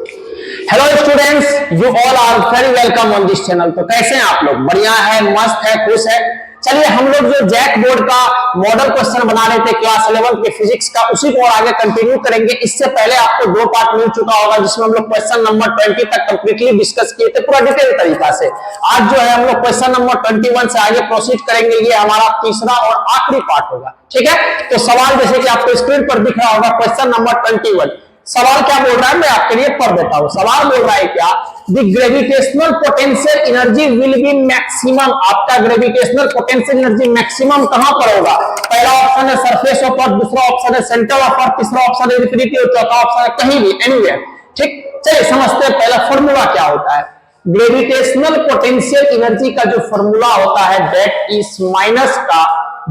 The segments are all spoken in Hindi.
Hello students, you all are very welcome on this channel. तो कैसे हैं आप लोग? बढ़िया है, मस्त है, खुश है। चलिए हम लोग जो जैक बोर्ड का मॉडल क्वेश्चन बना रहे थे क्लास 11 के फिजिक्स का, उसी को और आगे कंटिन्यू करेंगे। इससे पहले आपको दो पार्ट मिल चुका होगा जिसमें हम लोग क्वेश्चन नंबर 20 तक कंप्लीटली डिस्कस किए थे पूरा डिटेल तरीका से। आज जो है हम लोग क्वेश्चन नंबर 21 से आगे प्रोसीड करेंगे। ये हमारा तीसरा और आखिरी पार्ट होगा, ठीक है। तो सवाल जैसे कि आपको स्क्रीन पर दिख रहा होगा, क्वेश्चन नंबर 21। सवाल क्या बोल रहा है मैं आपके लिए पढ़ देता हूं। सवाल बोल रहा है क्या, the gravitational potential energy will be maximum. आपका ग्रेविटेशनल पोटेंशियल एनर्जी मैक्सिमम कहां पर होगा? पहला ऑप्शन है सरफेस ऑफ अर्थ, दूसरा ऑप्शन है सेंटर ऑफ अर्थ, तीसरा ऑप्शन है इंफिनिटी और चौथा ऑप्शन है कहीं भी, एनीवेयर। ठीक, चलिए समझते हैं पहला फॉर्मूला क्या होता है। ग्रेविटेशनल पोटेंशियल एनर्जी का जो फॉर्मूला होता है दैट इज माइनस का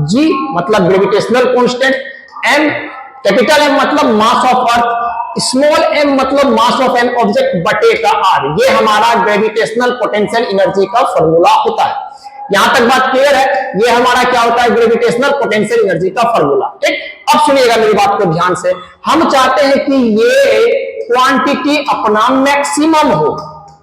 जी मतलब gravitational constant, M capital M मतलब mass of earth, small m मतलब मास ऑफ एन ऑब्जेक्ट बटे का आर। ये हमारा ग्रेविटेशनल पोटेंशियल एनर्जी का फॉर्मूला होता है। यहां तक बात क्लियर है? ये हमारा क्या होता है? ग्रेविटेशनल पोटेंशियल एनर्जी का फॉर्मूला। ठीक, अब सुनिएगा मेरी बात को ध्यान से। हम चाहते हैं कि ये क्वांटिटी अपना मैक्सिमम हो,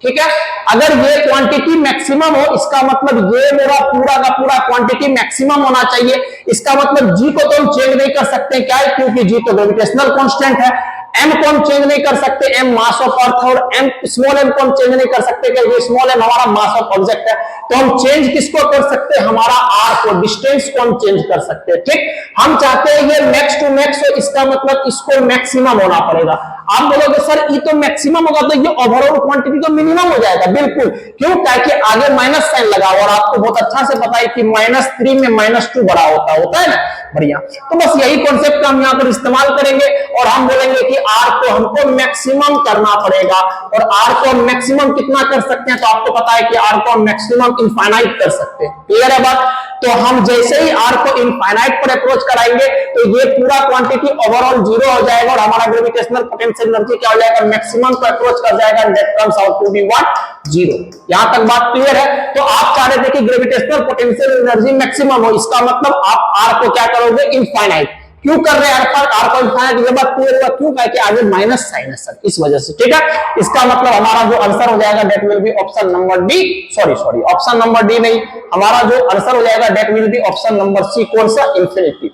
ठीक है। अगर ये क्वांटिटी मैक्सिमम हो, इसका मतलब ये मेरा पूरा का पूरा क्वांटिटी मैक्सिमम होना चाहिए। इसका मतलब जी को तो हम चेंज नहीं कर सकते, क्या है? क्योंकि जी तो ग्रेविटेशनल कांस्टेंट है। एम को हम चेंज नहीं कर सकते, एम मास ऑफ अर्थ, और एम स्मॉल एम को हम चेंज नहीं कर सकते क्योंकि स्मॉल एम हमारा मास ऑफ ऑब्जेक्ट है। तो हम चेंज किसको कर सकते हैं? हमारा आर को, डिस्टेंस को हम चेंज कर सकते हैं। ठीक, हम चाहते हैं ये मैक्स टू मैक्स हो, इसका मतलब इसको मैक्सिमम होना पड़ेगा। आप बोलोगे सर ये तो मैक्सिमम होगा तो ये ओवरऑल क्वांटिटी तो मिनिमम हो जाएगा। बिल्कुल, क्यों? ताकि आगे माइनस साइन लगा और आपको बहुत अच्छा से पता है कि -3 में -2 बड़ा होता है ना। बढ़िया, तो बस यही कॉन्सेप्ट का हम यहाँ पर इस्तेमाल करेंगे और हम बोलेंगे कि आर को हमको मैक्सिमम करना पड़ेगा। और आर को हम मैक्सिमम कितना कर सकते हैं? तो आपको पता है कि आर को हम मैक्सिमम इनफाइनाइट कर सकते हैं। क्लियर है बात? तो हम जैसे ही आर को इनफाइनाइट पर अप्रोच कराएंगे तो ये पूरा क्वांटिटी ओवरऑल 0 हो जाएगा और हमारा ग्रेविटेशनल पोटेंशियल एनर्जी क्या हो जाएगा? मैक्सिमम पर अप्रोच कर जाएगा। That comes out to be what? 0। यहां तक बात क्लियर है? तो आप चाह रहे थे कि ग्रेविटेशनल पोटेंशियल एनर्जी मैक्सिमम हो, इसका मतलब आप आर को क्या करोगे? इनफाइनाइट। क्यों कर रहे हैं आर को इनफाइनाइट? ये बात क्लियर हुआ क्यों? कि आगे माइनस साइन है सर, इस वजह से। ठीक है, इसका मतलब हमारा जो आंसर हो जाएगा that will be option number D. Sorry option number D नहीं, हमारा जो आंसर हो जाएगा that will be option number C. कौन सा? इंफिनिटी।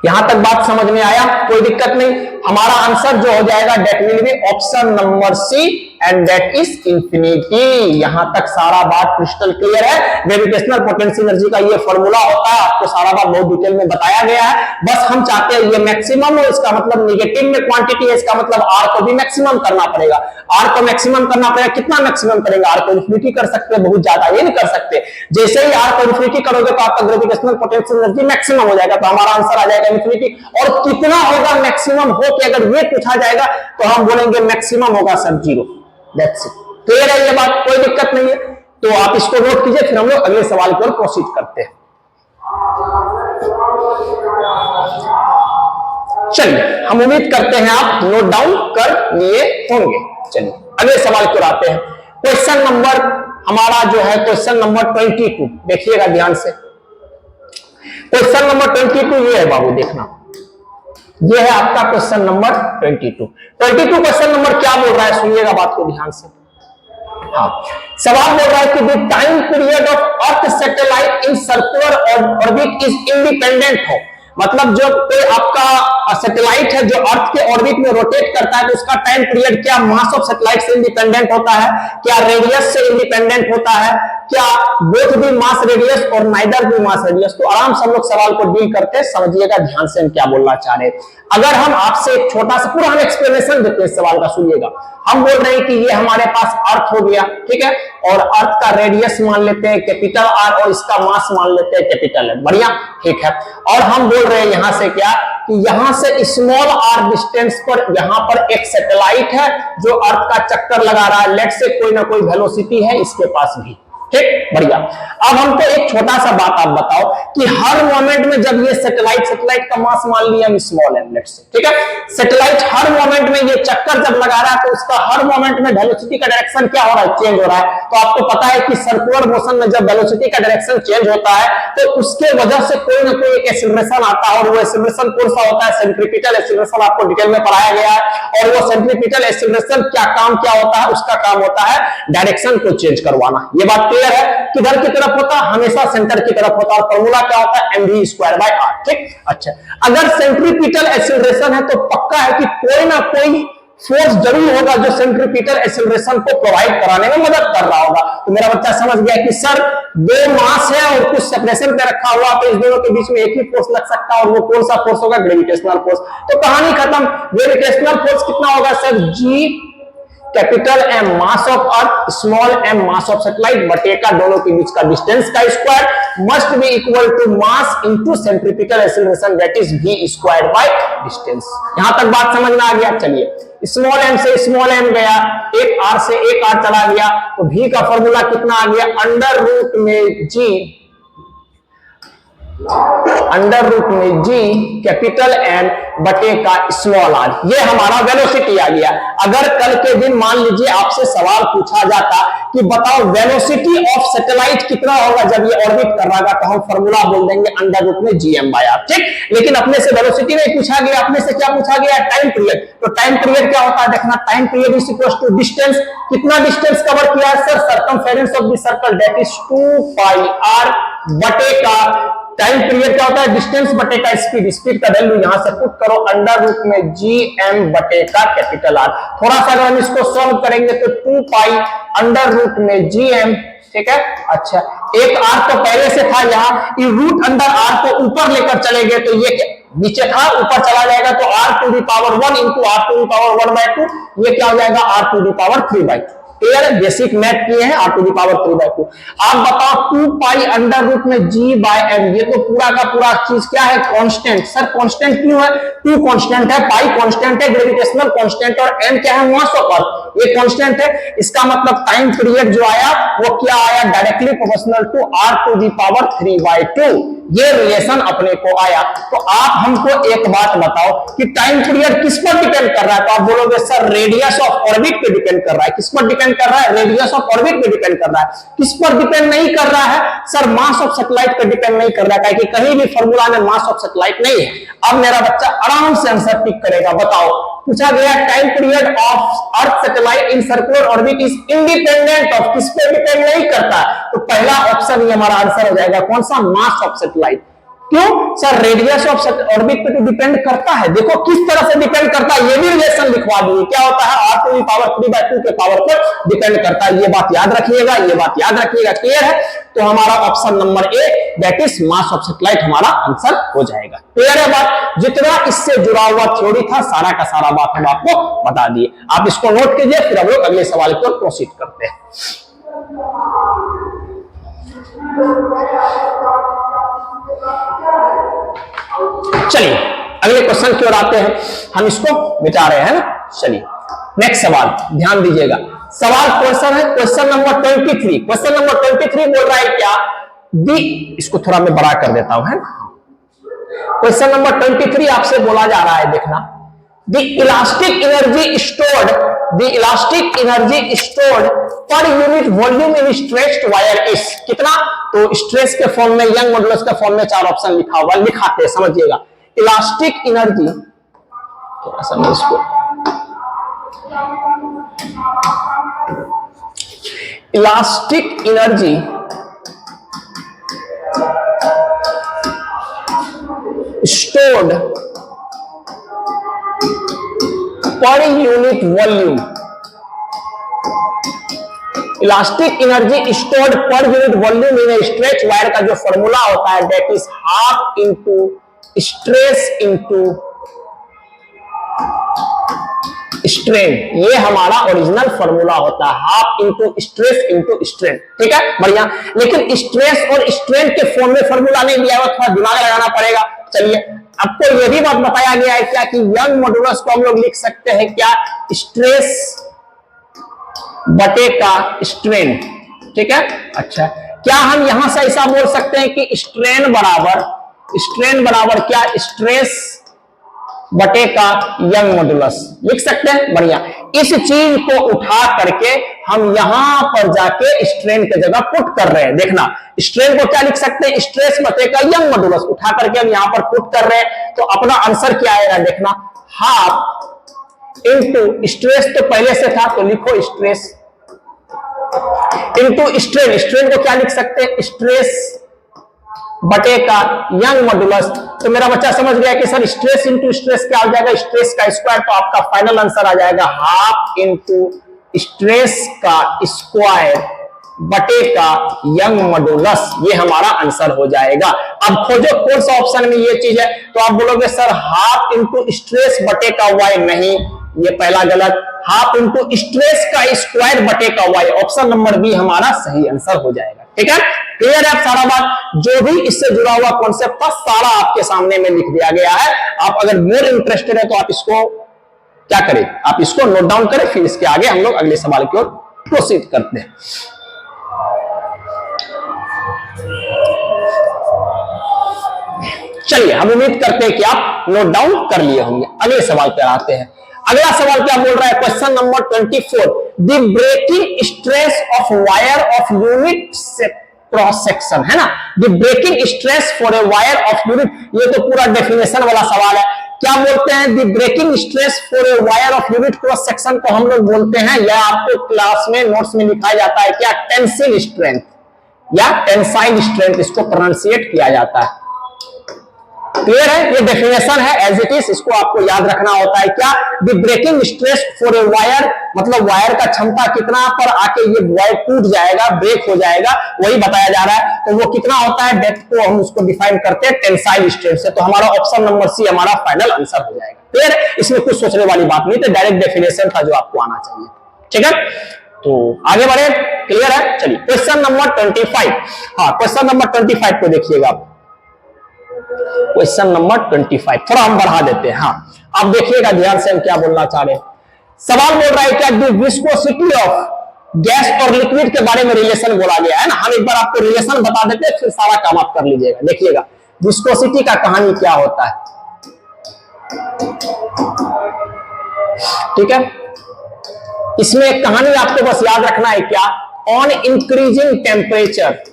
यहां तक बात समझ में आया? कोई दिक्कत नहीं। हमारा आंसर जो हो जाएगा that will be option number C and that is infinity. यहां तक सारा बात क्रिस्टल क्लियर है। ग्रेविटेशनल पोटेंशियल एनर्जी का ये फॉर्मूला होता है, आपको सारा बात बहुत डिटेल में बताया गया है। बस हम चाहते हैं ये मैक्सिमम हो, इसका मतलब नेगेटिव में क्वांटिटी है, इसका मतलब आर को भी मैक्सिमम करना पड़ेगा। आर को मैक्सिमम करना पड़ेगा, कितना मैक्सिमम करेंगे? आर को इंफिनिटी कर सकते हैं, बहुत ज्यादा ये नहीं कर सकते। जैसे ही आर को इंफिनिटी करोगे तो आपका ग्रेविटेशनल पोटेंशियल एनर्जी मैक्सिमम हो जाएगा। तो हमारा आंसर आ जाएगा इंफिनिटी। और कितना होगा मैक्सिमम हो के अगर ये पूछा जाएगा तो हम बोलेंगे मैक्सिमम होगा सर 0। That's it. क्लियर है ये बात? कोई दिक्कत नहीं है। तो आप इसको नोट कीजिए, फिर हम लोग अगले सवाल की ओर प्रोसीड करते हैं। चलिए, हम उम्मीद करते हैं आप नोट डाउन कर लिए होंगे। चलिए अगले सवाल की ओर आते हैं। क्वेश्चन नंबर हमारा जो है क्वेश्चन नंबर 22। देखिएगा ध्यान से। क्वेश्चन नंबर 22 ये है बाबू, देखना। ये है आपका क्वेश्चन नंबर 22। क्वेश्चन नंबर क्या बोल रहा है? सुनिएगा बात को ध्यान से। हाँ, सवाल बोल रहा है कि the time period of earth satellite in circular orbit is independent हो। मतलब जो कोई आपका सैटेलाइट है जो अर्थ के ऑर्बिट में रोटेट करता है तो उसका टाइम पीरियड क्या मास ऑफ सैटेलाइट से इंडिपेंडेंट होता है? क्या रेडियस से इंडिपेंडेंट होता है? क्या बोथ भी मास रेडियस और नाइदर भी मास रेडियस? तो आराम से हम लोग सवाल को डील करते हैं, समझिएगा ध्यान से हम क्या बोलना चाह रहे हैं। अगर हम आपसे एक छोटा सा पूरा हम एक्सप्लेनेशन देते हैं सवाल का, सुनिएगा। हम बोल रहे हैं कि ये हमारे पास अर्थ हो गया, ठीक है, और अर्थ का रेडियस मान लेते हैं कैपिटल आर और इसका मास मान लेते हैं कैपिटल एम। बढ़िया, ठीक है। और हम बोल रहे हैं यहां से क्या कि यहां से स्मॉल आर डिस्टेंस पर यहां पर एक सैटेलाइट है जो अर्थ का चक्कर लगा रहा है। लेट से कोई ना कोई वेलोसिटी है इसके पास भी, ठीक, बढ़िया। अब हमको एक छोटा सा बात आप बताओ कि हर मोमेंट में जब ये सैटेलाइट का मास मान लिया हम स्मॉल m, लेट्स से, ठीक है, सैटेलाइट हर मोमेंट में ये चक्कर जब लगा रहा है तो उसका हर मोमेंट में वेलोसिटी का डायरेक्शन क्या हो रहा है, चेंज हो रहा है। तो आपको पता है कि सर्कुलर मोशन में जब वेलोसिटी का डायरेक्शन चेंज होता है तो उसके वजह से कोई ना कोई एक एक्सीलरेशन आता है, और वो एक्सीलरेशन कौन सा होता है, सेंट्रीपिटल एक्सीलरेशन, आपको डिटेल में पढ़ाया गया है। और वो सेंट्रीपिटल एक्सीलरेशन क्या काम क्या होता है, उसका काम होता है डायरेक्शन को चेंज करवाना। ये बात क्लियर है, किधर की तरफ होता है, हमेशा सेंटर की तरफ होता है, और फॉर्मूला क्या होता है, mv²r, ठीक। अच्छा, अगर सेंट्रीपिटल एक्सीलरेशन है तो पक्का है कि कोई ना कोई फोर्स जरूर होगा जो सेंट्रीपिटल एक्सीलरेशन को प्रोवाइड कराने में मदद कर रहा होगा। तो मेरा बच्चा समझ गया कि सर दो मास है और कुछ सेपरेशन पे रखा हुआ, तो इस दोनों के बीच में एक ही फोर्स लग सकता है, और वो कौन सा फोर्स होगा, ग्रेविटेशनल फोर्स। तो कहानी खत्म। ग्रेविटेशनल फोर्स कितना होगा sir, G capital M mass of earth small m mass of satellite बटे का दोनों के बीच का डिस्टेंस का square must be equal to mass into centripetal acceleration that is v² by distance. यहां तक बात समझ में आ गया। चलिए, स्मॉल m से स्मॉल m गया, एक r से एक r चला गया, तो v का फॉर्मूला कितना आ गया, अंडर रूट में g कैपिटल M बटे का स्मॉल r, ये हमारा वेलोसिटी आ गया। अगर कल के दिन मान लीजिए आपसे सवाल पूछा जाता कि बताओ वेलोसिटी ऑफ सैटेलाइट कितना होगा जब ये ऑर्बिट कर रहा है, तो हम फॉर्मूला बोल देंगे अंडर रूट में gm/r, ठीक। लेकिन अपने से वेलोसिटी नहीं पूछा गया, अपने से क्या पूछा गया, टाइम पीरियड। तो टाइम पीरियड क्या होता है देखना, time period is equal to distance. कितना डिस्टेंस कवर किया है sir, circumference of the circle that is 2πr बटे का टाइम पीरियड क्या होता है, डिस्टेंस बटे का स्पीड। स्पीड का वैल्यू यहां से पुट करो, अंडर रूट में gm बटे का कैपिटल R। थोड़ा सा अगर हम इसको सॉल्व करेंगे तो 2π अंडर रूट में gm, ठीक है। अच्छा, एक r तो पहले से था यहाँ, ये रूट अंडर r को ऊपर लेकर चले गए तो ये नीचे था, ऊपर चला जाएगा तो r⁻1 इंटू r⁻1/2, ये क्या हो जाएगा, r⁻3/2। क्लियर, बेसिक मैथ किए हैं, r⁻3/2। आप बताओ 2π अंडर रूट में g/m, ये तो पूरा का पूरा चीज क्या है, कांस्टेंट। सर कांस्टेंट क्यों है, 2 कांस्टेंट है, पाई कांस्टेंट है, ग्रेविटेशनल कांस्टेंट, और m क्या है, मास ऑफ अर्थ, ये कांस्टेंट है। इसका मतलब टाइम पीरियड जो आया वो क्या आया, डायरेक्टली प्रोपोर्शनल टू r⁻3/2, ये रिलेशन अपने को आया। तो आप हमको एक बात बताओ कि टाइम पीरियड किस पर डिपेंड कर रहा है, तो आप बोलोगे सर रेडियस ऑफ ऑर्बिट पे डिपेंड कर रहा है। किस पर डिपेंड कर रहा है, रेडियस ऑफ ऑर्बिट पे डिपेंड कर रहा है। किस पर डिपेंड नहीं कर रहा है सर, मास ऑफ सैटेलाइट पे डिपेंड नहीं कर रहा है, कि कहीं भी फॉर्मूला में मास ऑफ सैटेलाइट नहीं है। अब मेरा बच्चा आराम से आंसर टिक करेगा। बताओ, पूछा गया time period of earth satellite in circular orbit is independent of, किस पे डिपेंड नहीं करता, तो पहला ऑप्शन ही हमारा आंसर हो जाएगा, कौन सा, मास ऑफ सैटेलाइट। क्यों सर, रेडियस ऑफ ऑर्बिट पे तो डिपेंड करता है। देखो किस तरह से डिपेंड करता है, ये भी रिलेशन लिखवा दिए, क्या होता है, r⁻3/2 के पावर पर डिपेंड करता है। ये बात याद रखिएगा, ये बात याद रखिएगा। क्लियर है, तो हमारा option number A that is mass of satellite हमारा आंसर हो जाएगा। क्लियर है बात, जितना इससे जुड़ा हुआ थ्योरी था सारा का सारा बात हम आपको बता दिए। आप इसको नोट कीजिए, फिर हम लोग अगले सवाल की ओर प्रोसीड करते हैं। चलिए अगले क्वेश्चन की ओर आते हैं, हम इसको मिटा रहे हैं ना। चलिए नेक्स्ट सवाल ध्यान दीजिएगा। सवाल क्वेश्चन है क्वेश्चन नंबर 23। क्वेश्चन नंबर 23 बोल रहा है क्या, इसको थोड़ा मैं बड़ा कर देता हूं, है क्वेश्चन नंबर 23 आपसे बोला जा रहा है, देखना, the elastic energy stored per unit volume in stretched wire is कितना, तो स्ट्रेस के फॉर्म में, यंग मॉडुलस के फॉर्म में 4 ऑप्शन लिखा हुआ, लिखाते हैं, समझिएगा। इलास्टिक एनर्जी, थोड़ा सा मैं इसको, elastic energy stored per unit volume, elastic energy stored per unit volume इन स्ट्रेच वायर का जो फॉर्मूला होता है that is half into stress into strain. ये हमारा ओरिजिनल फॉर्मूला होता है, half into stress into strain. ठीक है, बढ़िया। लेकिन स्ट्रेस और स्ट्रेन के फॉर्म में फॉर्मूला नहीं दिया हुआ, थोड़ा दिमाग लगाना पड़ेगा। चलिए, आपको यह भी बात बताया गया है क्या कि यंग मॉडुलस को हम लोग लिख सकते हैं क्या, स्ट्रेस बटे का स्ट्रेन। ठीक है। अच्छा, क्या हम यहां से ऐसा बोल सकते हैं कि स्ट्रेन बराबर क्या, स्ट्रेस बटे का यंग मॉडुलस लिख सकते हैं। बढ़िया, इस चीज को उठा करके हम यहां पर जाके स्ट्रेन की जगह पुट कर रहे हैं। देखना, स्ट्रेन को क्या लिख सकते हैं, स्ट्रेस बटे का यंग मॉडुलस उठा करके हम यहां पर पुट कर रहे हैं, तो अपना आंसर क्या आएगा, देखना, हाफ इंटू स्ट्रेस तो पहले से था, तो लिखो स्ट्रेस इंटू स्ट्रेन। स्ट्रेन को क्या लिख सकते हैं, स्ट्रेस बटे का यंग मॉडुलस। तो मेरा बच्चा समझ गया कि सर स्ट्रेस इंटू स्ट्रेस क्या हो जाएगा, स्ट्रेस का स्क्वायर, तो आपका फाइनल आंसर आ जाएगा हाफ इंटू स्ट्रेस का स्क्वायर बटे का यंग मॉडुलस। ये हमारा आंसर हो जाएगा। अब खोजो कौन सा ऑप्शन में ये चीज है, तो आप बोलोगे सर हाफ इंटू स्ट्रेस बटे का वाई, नहीं, ये पहला गलत, हाफ इंटू स्ट्रेस का स्क्वायर बटे का वाई, ऑप्शन नंबर बी हमारा सही आंसर हो जाएगा। ठीक है, क्लियर है आप सारा बात, जो भी इससे जुड़ा हुआ कॉन्सेप्ट था सारा आपके सामने में लिख दिया गया है। आप अगर मोर इंटरेस्टेड है तो आप इसको क्या करें, आप इसको नोट डाउन करें, फिर इसके आगे हम लोग अगले सवाल की ओर प्रोसीड करते हैं। चलिए, हम उम्मीद करते हैं कि आप नोट डाउन कर लिए होंगे। अगले सवाल पर आते हैं। अगला सवाल क्या बोल रहा है, question number 24, the breaking stress of wire of unit cross section, है ना, the breaking stress for a wire of unit. ये तो पूरा डेफिनेशन वाला सवाल है। क्या बोलते हैं, the breaking stress for a wire of unit cross section को हम लोग बोलते हैं, या आपको क्लास में नोट्स में लिखा जाता है क्या, टेंसिल स्ट्रेंथ या टेंसाइल स्ट्रेंथ, इसको प्रोनाउंसिएट किया जाता है। क्लियर है, ये डेफिनेशन है एज इट इज, इसको आपको याद रखना होता है। क्या, the breaking stress for a wire, मतलब वायर का क्षमता कितना पर आके ये वायर टूट जाएगा, ब्रेक हो जाएगा, वही बताया जा रहा है। तो वो कितना होता है, डेप्थ को हम उसको डिफाइन करते हैं टेंसाइल स्ट्रेंथ से। तो हमारा ऑप्शन नंबर सी हमारा फाइनल आंसर हो जाएगा। क्लियर है, इसमें कुछ सोचने वाली बात नहीं थी, डायरेक्ट डेफिनेशन था जो आपको आना चाहिए। ठीक है, तो आगे बढ़े। क्लियर है, चलिए क्वेश्चन नंबर 25। हाँ, क्वेश्चन नंबर 25 को देखिएगा आप, क्वेश्चन नंबर 25 थोड़ा हम बढ़ा देते हैं। हाँ, आप देखिएगा ध्यान से हम क्या बोलना चाह रहे हैं। सवाल बोल रहा है क्या, द विस्कोसिटी ऑफ गैस और लिक्विड के बारे में रिलेशन बोला गया है ना। हम एक बार आपको रिलेशन बता देते हैं, फिर सारा काम आप कर लीजिएगा। देखिएगा विस्कोसिटी का कहानी क्या होता है। ठीक है, इसमें एक कहानी आपको बस याद रखना है क्या, ऑन इंक्रीजिंग टेम्परेचर,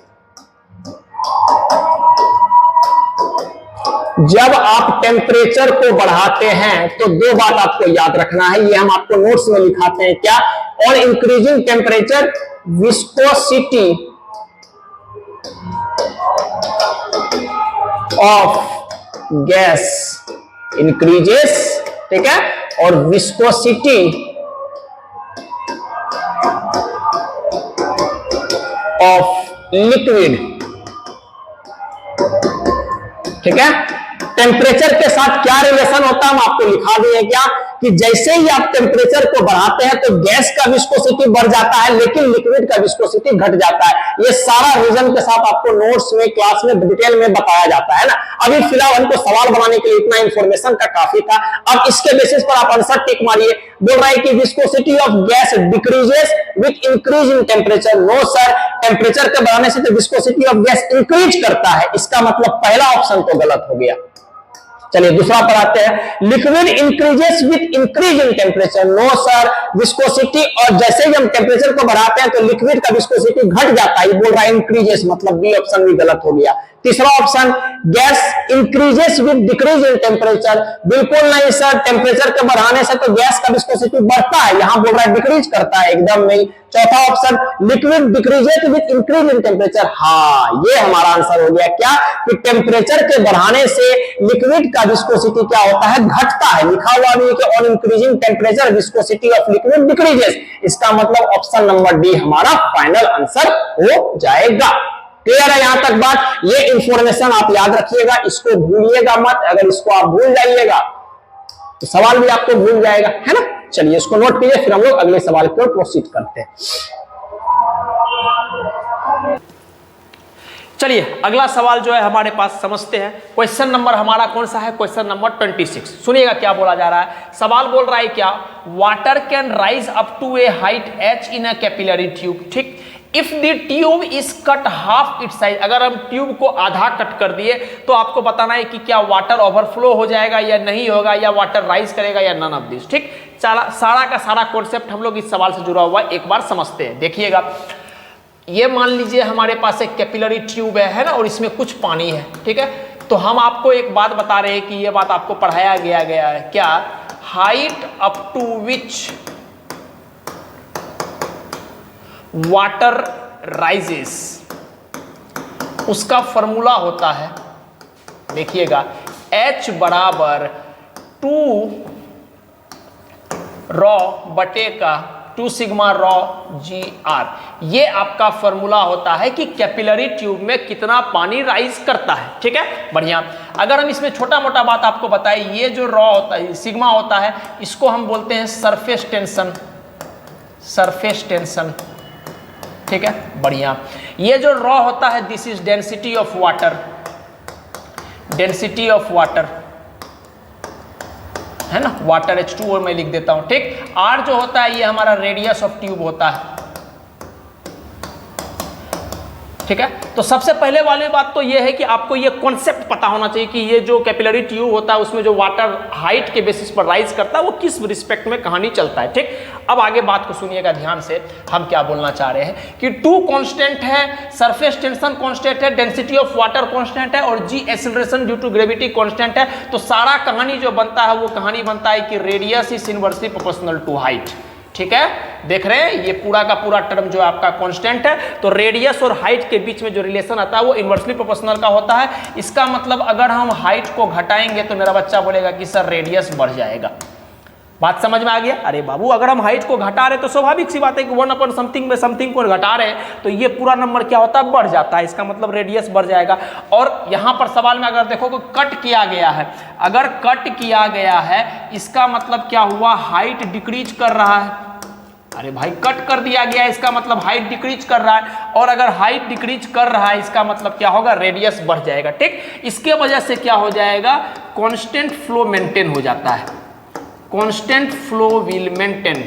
जब आप टेम्परेचर को बढ़ाते हैं तो दो बात आपको याद रखना है, ये हम आपको नोट्स में लिखाते हैं क्या, on increasing temperature viscosity of gas increases, ठीक है, और विस्कोसिटी ऑफ लिक्विड, ठीक है। टेम्परेचर के साथ क्या रिलेशन होता है हम आपको लिखा दिए क्या, कि जैसे ही आप टेम्परेचर को बढ़ाते हैं तो गैस का विस्कोसिटी बढ़ जाता है लेकिन लिक्विड का विस्कोसिटी घट जाता है। ये सारा रीजन के साथ आपको नोट्स में क्लास में डिटेल में बताया जाता है ना। अभी फिलहाल हमको सवाल बनाने के लिए इतना इंफॉर्मेशन का काफी था। अब इसके बेसिस पर आप आंसर टिक मारिए। बोल रहा है कि viscosity of gas decreases with increase in temperature. No sir, temperature के बढ़ाने से तो विस्कोसिटी ऑफ गैस इंक्रीज करता है, इसका मतलब पहला ऑप्शन तो गलत हो गया। चलिए दूसरा पर आते हैं, liquid increases with increase in temperature. No sir, viscosity, और जैसे ही हम टेम्परेचर को बढ़ाते हैं तो लिक्विड का विस्कोसिटी घट जाता है, बोल रहा है इंक्रीजेस, मतलब बी ऑप्शन भी गलत हो गया। तीसरा option, gas increases with decrease in temperature. बिल्कुल नहीं सर, टेम्परेचर के बढ़ाने से तो गैस का विस्कोसिटी बढ़ता है, यहां बोल रहा है डिक्रीज करता है, एकदम नहीं। चौथा option, liquid decreases with increase in temperature. हाँ, ये हमारा आंसर हो गया क्या, कि टेम्परेचर के बढ़ाने से लिक्विड का विस्कोसिटी क्या होता है, घटता है। लिखा हुआ भी है कि on increasing temperature viscosity of liquid decreases, इसका मतलब ऑप्शन नंबर डी हमारा फाइनल आंसर हो जाएगा। क्लियर है यहां तक बात? ये इंफॉर्मेशन आप याद रखिएगा, इसको भूलिएगा मत। अगर इसको आप भूल जाइएगा तो सवाल भी आपको भूल जाएगा, है ना। चलिए इसको नोट कीजिए, फिर हम लोग अगले सवाल की ओर प्रोसीड करते हैं। चलिए अगला सवाल जो है हमारे पास समझते हैं। क्वेश्चन नंबर हमारा कौन सा है, क्वेश्चन नंबर 26। सुनिएगा क्या बोला जा रहा है। सवाल बोल रहा है क्या, water can rise up to a height h in a capillary tube. ठीक, if the tube is cut half it size, अगर हम ट्यूब को आधा कट कर दिए तो आपको बताना है कि क्या वाटर ओवरफ्लो हो जाएगा या नहीं होगा, या वाटर राइज करेगा या नन ऑफ दिस। ठीक, सारा का सारा कॉन्सेप्ट हम लोग इस सवाल से जुड़ा हुआ है, एक बार समझते हैं। देखिएगा, ये मान लीजिए हमारे पास एक कैपिलरी ट्यूब है ना, और इसमें कुछ पानी है। ठीक है, तो हम आपको एक बात बता रहे हैं कि ये बात आपको पढ़ाया गया है क्या, height up to which water rises, उसका फॉर्मूला होता है, देखिएगा, H बराबर 2 रॉ बटे का 2 सिग्मा रॉ GR। ये आपका फॉर्मूला होता है कि कैपिलरी ट्यूब में कितना पानी राइज करता है। ठीक है, बढ़िया। अगर हम इसमें छोटा मोटा बात आपको बताएं, ये जो रॉ होता है, सिग्मा होता है, इसको हम बोलते हैं सरफेस टेंशन, सरफेस टेंशन। ठीक है, बढ़िया। ये जो रॉ होता है, this is density of water, density of water है ना, वाटर H2O मैं लिख देता हूं। ठीक, R जो होता है ये हमारा रेडियस ऑफ ट्यूब होता है। ठीक है, तो सबसे पहले वाली बात तो ये है कि आपको ये कॉन्सेप्ट पता होना चाहिए कि ये जो कैपिलरी ट्यूब होता है उसमें जो वाटर हाइट के बेसिस पर राइज करता है वो किस रिस्पेक्ट में कहानी चलता है। ठीक, अब आगे बात को सुनिएगा ध्यान से, हम क्या बोलना चाह रहे हैं कि 2 कांस्टेंट है, सरफेस टेंशन कांस्टेंट है, डेंसिटी ऑफ वाटर कांस्टेंट है, और G acceleration due to gravity constant है। तो सारा कहानी जो बनता है वो कहानी बनता है कि radius is inversely proportional to height. ठीक है, देख रहे हैं, ये पूरा का पूरा टर्म जो आपका कांस्टेंट है, तो रेडियस और हाइट के बीच में जो रिलेशन आता है वो इनवर्सली प्रोपोर्शनल का होता है। इसका मतलब अगर हम हाइट को घटाएंगे तो मेरा बच्चा बोलेगा कि सर रेडियस बढ़ जाएगा। बात समझ में आ गया? अरे बाबू, अगर हम हाइट को घटा रहे तो स्वाभाविक सी बात है कि 1 समथिंग में समथिंग को घटा रहे हैं तो ये पूरा नंबर क्या होता है, बढ़ जाता है। इसका मतलब रेडियस बढ़ जाएगा। और यहां पर सवाल में अगर देखो कि कट किया गया है, अगर कट किया गया है इसका मतलब क्या हुआ, हाइट डिक्रीज कर रहा है। अरे भाई, कट कर दिया गया है इसका मतलब हाइट डिक्रीज कर रहा है, और अगर हाइट डिक्रीज कर रहा है इसका मतलब क्या होगा, रेडियस बढ़ जाएगा। ठीक, इसके वजह से क्या हो जाएगा, कांस्टेंट फ्लो मेंटेन हो जाता है, कांस्टेंट फ्लो विल मेंटेन।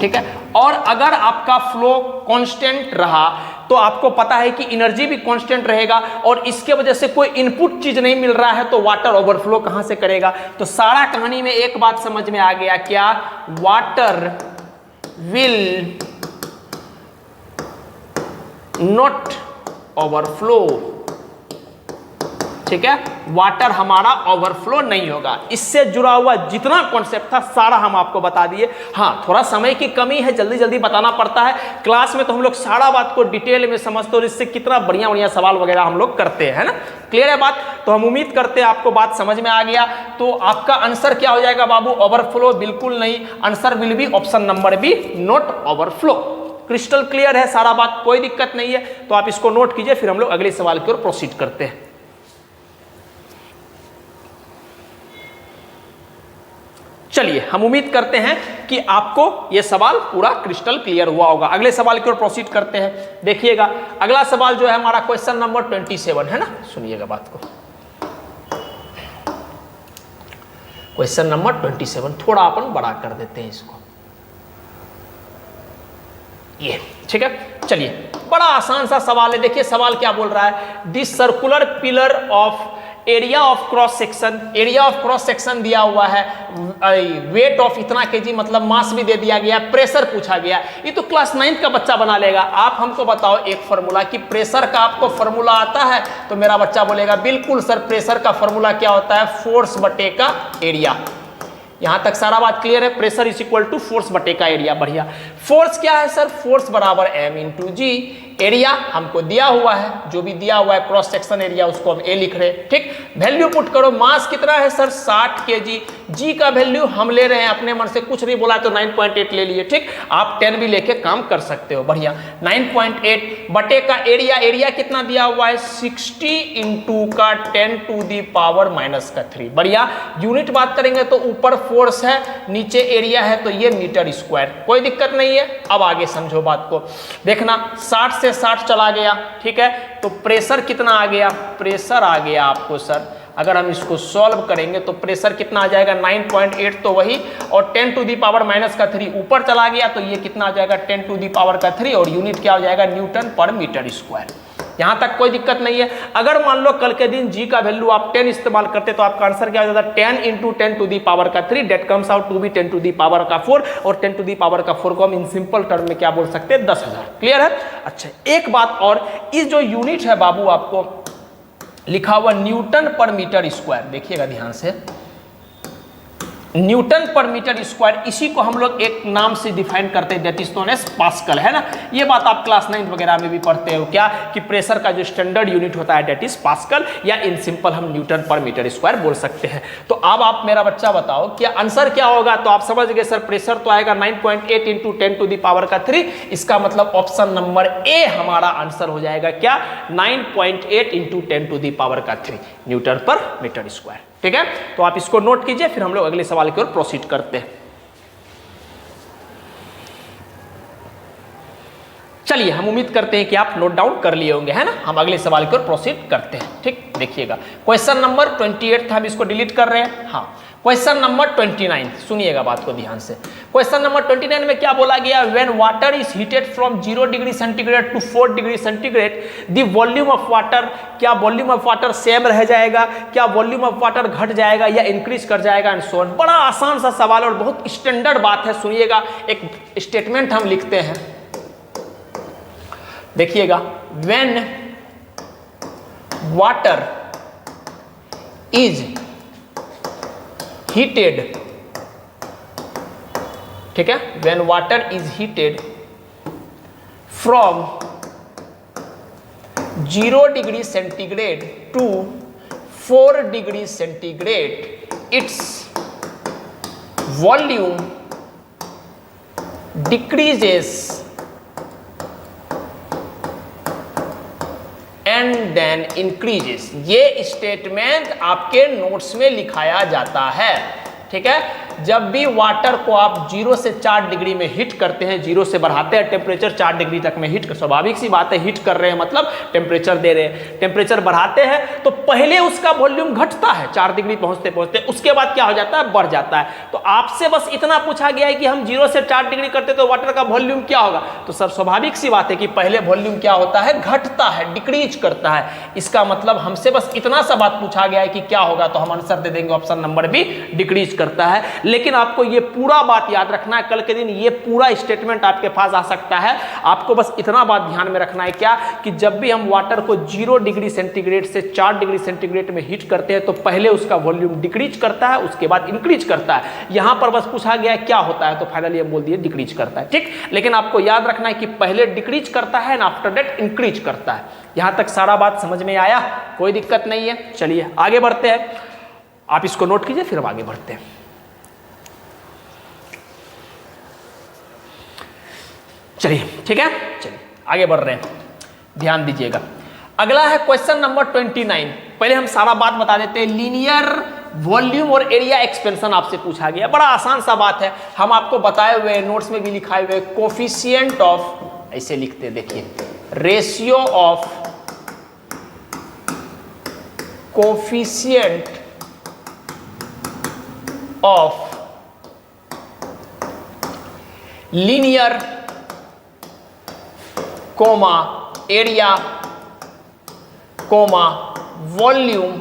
ठीक है, और अगर आपका फ्लो कांस्टेंट रहा तो आपको पता है कि एनर्जी भी कांस्टेंट रहेगा, और इसके वजह से कोई इनपुट चीज नहीं मिल रहा है तो वाटर ओवरफ्लो कहां से करेगा। तो सारा कहानी में एक बात समझ में आ गया, क्या, वाटर विल नॉट ओवरफ्लो। ठीक है, वाटर हमारा ओवरफ्लो नहीं होगा। इससे जुड़ा हुआ जितना कॉन्सेप्ट था सारा हम आपको बता दिए। हाँ, थोड़ा समय की कमी है, जल्दी जल्दी बताना पड़ता है। क्लास में तो हम लोग सारा बात को डिटेल में समझते और इससे कितना बढ़िया बढ़िया सवाल वगैरह हम लोग करते हैं ना। क्लियर है बात? तो हम उम्मीद करते हैं आपको बात समझ में आ गया। तो आपका आंसर क्या हो जाएगा बाबू, ओवरफ्लो बिल्कुल नहीं, answer will be option number B, not overflow. Crystal clear है सारा बात, कोई दिक्कत नहीं है। तो आप इसको नोट कीजिए, फिर हम लोग अगले सवाल की ओर प्रोसीड करते हैं। चलिए, हम उम्मीद करते हैं कि आपको यह सवाल पूरा क्रिस्टल क्लियर हुआ होगा। अगले सवाल की ओर प्रोसीड करते हैं। देखिएगा, अगला सवाल जो है हमारा क्वेश्चन नंबर 27 है ना, सुनिएगा बात को। क्वेश्चन नंबर 27 थोड़ा अपन बड़ा कर देते हैं इसको, ये ठीक है। चलिए, बड़ा आसान सा सवाल है। देखिए सवाल क्या बोल रहा है, this circular pillar of area of cross section, area of cross section दिया हुआ है, वेट ऑफ इतना केजी मतलब मास भी दे दिया गया, प्रेशर पूछा गया। ये तो क्लास 9th का बच्चा बना लेगा। आप हमको बताओ एक फॉर्मूला कि प्रेशर का आपको फॉर्मूला आता है, तो मेरा बच्चा बोलेगा बिल्कुल सर, प्रेशर का फॉर्मूला क्या होता है, फोर्स बटे का एरिया। यहां तक सारा बात क्लियर है। Pressure is equal to force बटे का एरिया। बढ़िया। फोर्स क्या है सर, फोर्स बराबर m इंटू जी। एरिया हमको दिया हुआ है, जो भी दिया हुआ है क्रॉस सेक्शन एरिया उसको हम a लिख रहे हैं। ठीक, वैल्यू पुट करो। मास कितना है सर, 60 kg। जी का वैल्यू हम ले रहे हैं अपने मन से, कुछ नहीं बोला तो 9.8 ले लिए। ठीक, आप 10 भी लेके काम कर सकते हो। बढ़िया। 9.8 बटे का एरिया, एरिया कितना दिया हुआ है, 60 इंटू का 10 टू दी पावर माइनस का 3। बढ़िया। यूनिट बात करेंगे तो ऊपर फोर्स है, नीचे एरिया है, तो ये मीटर स्क्वायर, कोई दिक्कत नहीं है। अब आगे समझो बात को, देखना 60 से 60 चला गया। ठीक है, तो प्रेशर कितना आ गया, प्रेशर आ गया आपको सर, अगर हम इसको सॉल्व करेंगे तो प्रेशर कितना आ जाएगा 9.8 तो वही, और 10 टू दी पावर माइनस का 3 ऊपर चला गया तो ये कितना आ जाएगा 10 टू दी पावर का 3, और यूनिट क्या हो जाएगा न्यूटन पर मीटर स्क्वायर। यहां तक कोई दिक्कत नहीं है। अगर मान लो कल के दिन जी का वैल्यू आप 10 इस्तेमाल करते तो आपका आंसर क्या हो जाता है 10 इंटू 10 टू दी पावर का 3, that comes out to be 10 to the power का 4, और 10 टू दी पावर का 4 को हम इन सिंपल टर्म में क्या बोल सकते हैं 10,000। क्लियर है? अच्छा, एक बात और, इस जो यूनिट है बाबू आपको लिखा हुआ न्यूटन पर मीटर स्क्वायर, देखिएगा ध्यान से, न्यूटन पर मीटर स्क्वायर, इसी को हम लोग एक नाम से डिफाइन करते हैं, that is known as Pascal, है ना। ये बात आप क्लास 9 वगैरह में भी पढ़ते हो क्या, कि प्रेशर का जो स्टैंडर्ड यूनिट होता है दैट इज पास्कल, या इन सिंपल हम न्यूटन पर मीटर स्क्वायर बोल सकते हैं। तो अब आप मेरा बच्चा बताओ कि आंसर क्या होगा। तो आप समझ गए सर, प्रेशर तो आएगा 9.8 इंटू 10 टू दी पावर का 3, इसका मतलब ऑप्शन नंबर ए हमारा आंसर हो जाएगा क्या 9.8 इंटू 10 टू दी पावर का 3 न्यूटन पर मीटर स्क्वायर। ठीक है, तो आप इसको नोट कीजिए, फिर हम लोग अगले सवाल की ओर प्रोसीड करते हैं। चलिए, हम उम्मीद करते हैं कि आप नोट डाउन कर लिए होंगे, है ना। हम अगले सवाल की ओर प्रोसीड करते हैं। ठीक, देखिएगा क्वेश्चन नंबर 28 था, हम इसको डिलीट कर रहे हैं। हाँ, क्वेश्चन नंबर 29, सुनिएगा बात को ध्यान से। क्वेश्चन नंबर 29 में क्या बोला गया, when water is heated from 0 degree centigrade to 4 degree centigrade the volume of water, क्या वॉल्यूम ऑफ वाटर सेम रह जाएगा, क्या वॉल्यूम ऑफ वाटर घट जाएगा या इंक्रीज कर जाएगा, एंड सो ऑन। बड़ा आसान सा सवाल और बहुत स्टैंडर्ड बात है। सुनिएगा, एक स्टेटमेंट हम लिखते हैं, देखिएगा, व्हेन वाटर इज heated, ठीक है, when water is heated from 0 degree centigrade to 4 degree centigrade, its volume decreases and then increases। ये स्टेटमेंट आपके नोट्स में लिखाया जाता है। ठीक है, जब भी वाटर को आप 0 से 4 डिग्री में हीट करते हैं, 0 से बढ़ाते हैं टेम्परेचर 4 डिग्री तक में हीट, स्वाभाविक सी बात है, हीट कर रहे हैं मतलब टेम्परेचर दे रहे हैं। टेम्परेचर बढ़ाते हैं तो पहले उसका वॉल्यूम घटता है 4 डिग्री पहुंचते पहुंचते, उसके बाद क्या हो जाता है, बढ़ जाता है। तो आपसे बस इतना पूछा गया है कि हम 0 से 4 डिग्री करते तो वाटर का वॉल्यूम क्या होगा। तो सर स्वाभाविक सी बात है कि पहले वॉल्यूम क्या होता है, घटता है, डिक्रीज करता है। इसका मतलब हमसे बस इतना सा बात पूछा गया है कि क्या होगा, तो हम आंसर दे देंगे ऑप्शन नंबर बी, डिक्रीज करता है। लेकिन आपको ये पूरा बात याद रखना है, कल के दिन ये पूरा स्टेटमेंट आपके पास आ सकता है। आपको बस इतना बात ध्यान में रखना है क्या, कि जब भी हम वाटर को 0 डिग्री सेंटीग्रेड से 4 डिग्री सेंटीग्रेड में हीट करते हैं तो पहले उसका वॉल्यूम डिक्रीज करता है, उसके बाद इंक्रीज करता है। यहां पर बस पूछा गया है क्या होता है, तो फाइनली हम बोल दिए डिक्रीज करता है। ठीक, लेकिन आपको याद रखना है कि पहले डिक्रीज करता है एंड आफ्टर दैट इंक्रीज करता है। यहां तक सारा बात समझ में आया, कोई दिक्कत नहीं है। चलिए आगे बढ़ते हैं, आप इसको नोट कीजिए, फिर हम आगे बढ़ते हैं। चलिए ठीक है, चलिए आगे बढ़ रहे हैं, ध्यान दीजिएगा। अगला है क्वेश्चन नंबर 29। पहले हम सारा बात बता देते हैं। लीनियर वॉल्यूम और एरिया एक्सपेंशन आपसे पूछा गया, बड़ा आसान सा बात है, हम आपको बताए हुए नोट्स में भी लिखाए हुए, कोफिशिएंट ऑफ, ऐसे लिखते हैं देखिए, ratio of coefficient of linear comma area comma volume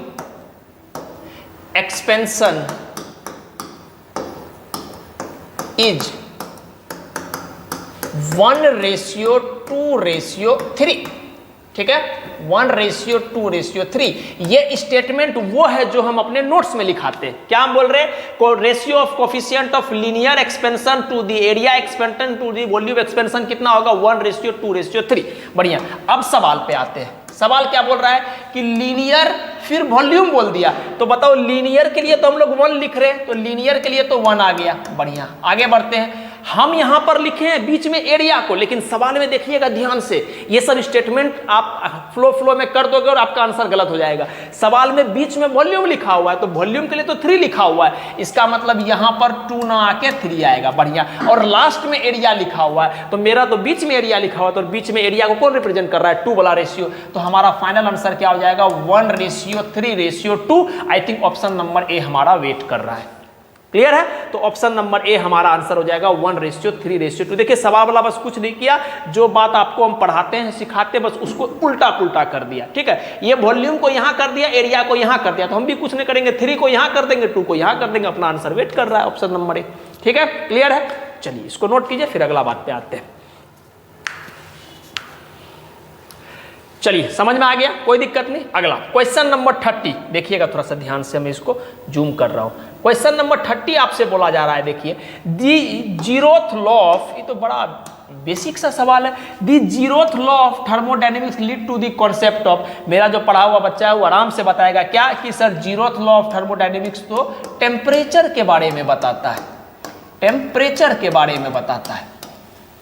expansion is 1:2:3। ठीक है, 1:2:3। ये स्टेटमेंट वो है जो हम अपने नोट्स में लिखाते हैं। क्या हम बोल रहे हैं, ratio of coefficient of linear expansion to the area expansion to the volume expansion कितना होगा, 1:2:3। बढ़िया, अब सवाल पे आते हैं। सवाल क्या बोल रहा है कि लीनियर फिर वॉल्यूम बोल दिया, तो बताओ लीनियर के लिए तो हम लोग 1 लिख रहे हैं, तो लीनियर के लिए तो 1 आ गया। बढ़िया, आगे बढ़ते हैं। हम यहां पर लिखे हैं बीच में एरिया को, लेकिन सवाल में देखिएगा ध्यान से, ये सब स्टेटमेंट आप फ्लो में कर दोगे और आपका आंसर गलत हो जाएगा। सवाल में बीच में वॉल्यूम लिखा हुआ है, तो वॉल्यूम के लिए तो 3 लिखा हुआ है, इसका मतलब यहां पर 2 ना आके 3 आएगा, बढ़िया। और लास्ट में एरिया लिखा हुआ है, तो मेरा तो बीच में एरिया लिखा हुआ है, तो बीच में एरिया को कौन रिप्रेजेंट कर रहा है? 2 वाला रेशियो। तो हमारा फाइनल आंसर क्या हो जाएगा? 1:3:2। आई थिंक ऑप्शन नंबर ए हमारा वेट कर रहा है। क्लियर है? तो ऑप्शन नंबर ए हमारा आंसर हो जाएगा 1:3:2। देखिए सवाल वाला बस कुछ नहीं किया, जो बात आपको हम पढ़ाते हैं सिखाते हैं बस उसको उल्टा पुल्टा कर दिया। ठीक है, ये वॉल्यूम को यहां कर दिया, एरिया को यहां कर दिया, तो हम भी कुछ नहीं करेंगे, 3 को यहां कर देंगे, 2 को यहां कर देंगे, अपना आंसर वेट कर रहा है ऑप्शन नंबर ए। ठीक है, क्लियर है? चलिए इसको नोट कीजिए, फिर अगला बात पे आते हैं। चलिए समझ में आ गया, कोई दिक्कत नहीं। अगला क्वेश्चन नंबर 30 देखिएगा, थोड़ा सा ध्यान से मैं इसको जूम कर रहा हूं। क्वेश्चन नंबर 30 आपसे बोला जा रहा है, देखिए दी जीरोथ लॉ ऑफ, ये तो बड़ा बेसिक सा सवाल है। The zeroth law of thermodynamics lead to the concept of, मेरा जो पढ़ा हुआ बच्चा है वो आराम से बताएगा क्या कि sir zeroth law of thermodynamics तो टेम्परेचर के बारे में बताता है, टेम्परेचर के बारे में बताता है।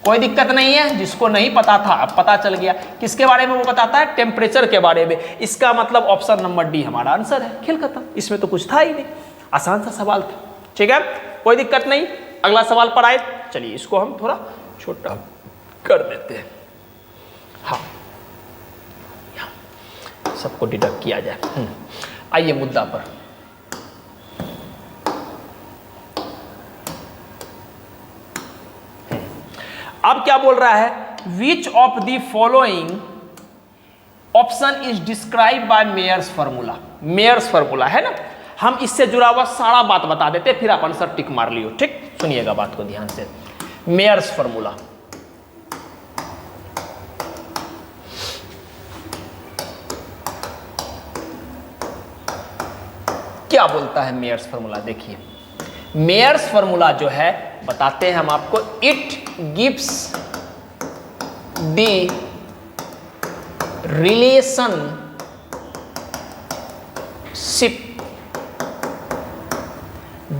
कोई दिक्कत नहीं है, जिसको नहीं पता था अब पता चल गया। किसके बारे में वो बताता है? टेम्परेचर के बारे में। इसका मतलब ऑप्शन नंबर डी हमारा आंसर है। खेल खत्म, इसमें तो कुछ था ही नहीं, आसान सा सवाल था। ठीक है, कोई दिक्कत नहीं। अगला सवाल पर आए, चलिए इसको हम थोड़ा छोटा कर देते हैं। हाँ, सबको डिडक्ट किया जाए। आइए मुद्दा पर। अब क्या बोल रहा है? Which of the following option is describe by Mayer's formula. Mayer's formula है ना, हम इससे जुड़ा हुआ सारा बात बता देते, फिर आप आंसर टिक मार लियो। ठीक, सुनिएगा बात को ध्यान से। मेयर्स फॉर्मूला क्या बोलता है? मेयर्स फॉर्मूला देखिए, मेयर्स फॉर्मूला जो है बताते हैं हम आपको। It gives the relationship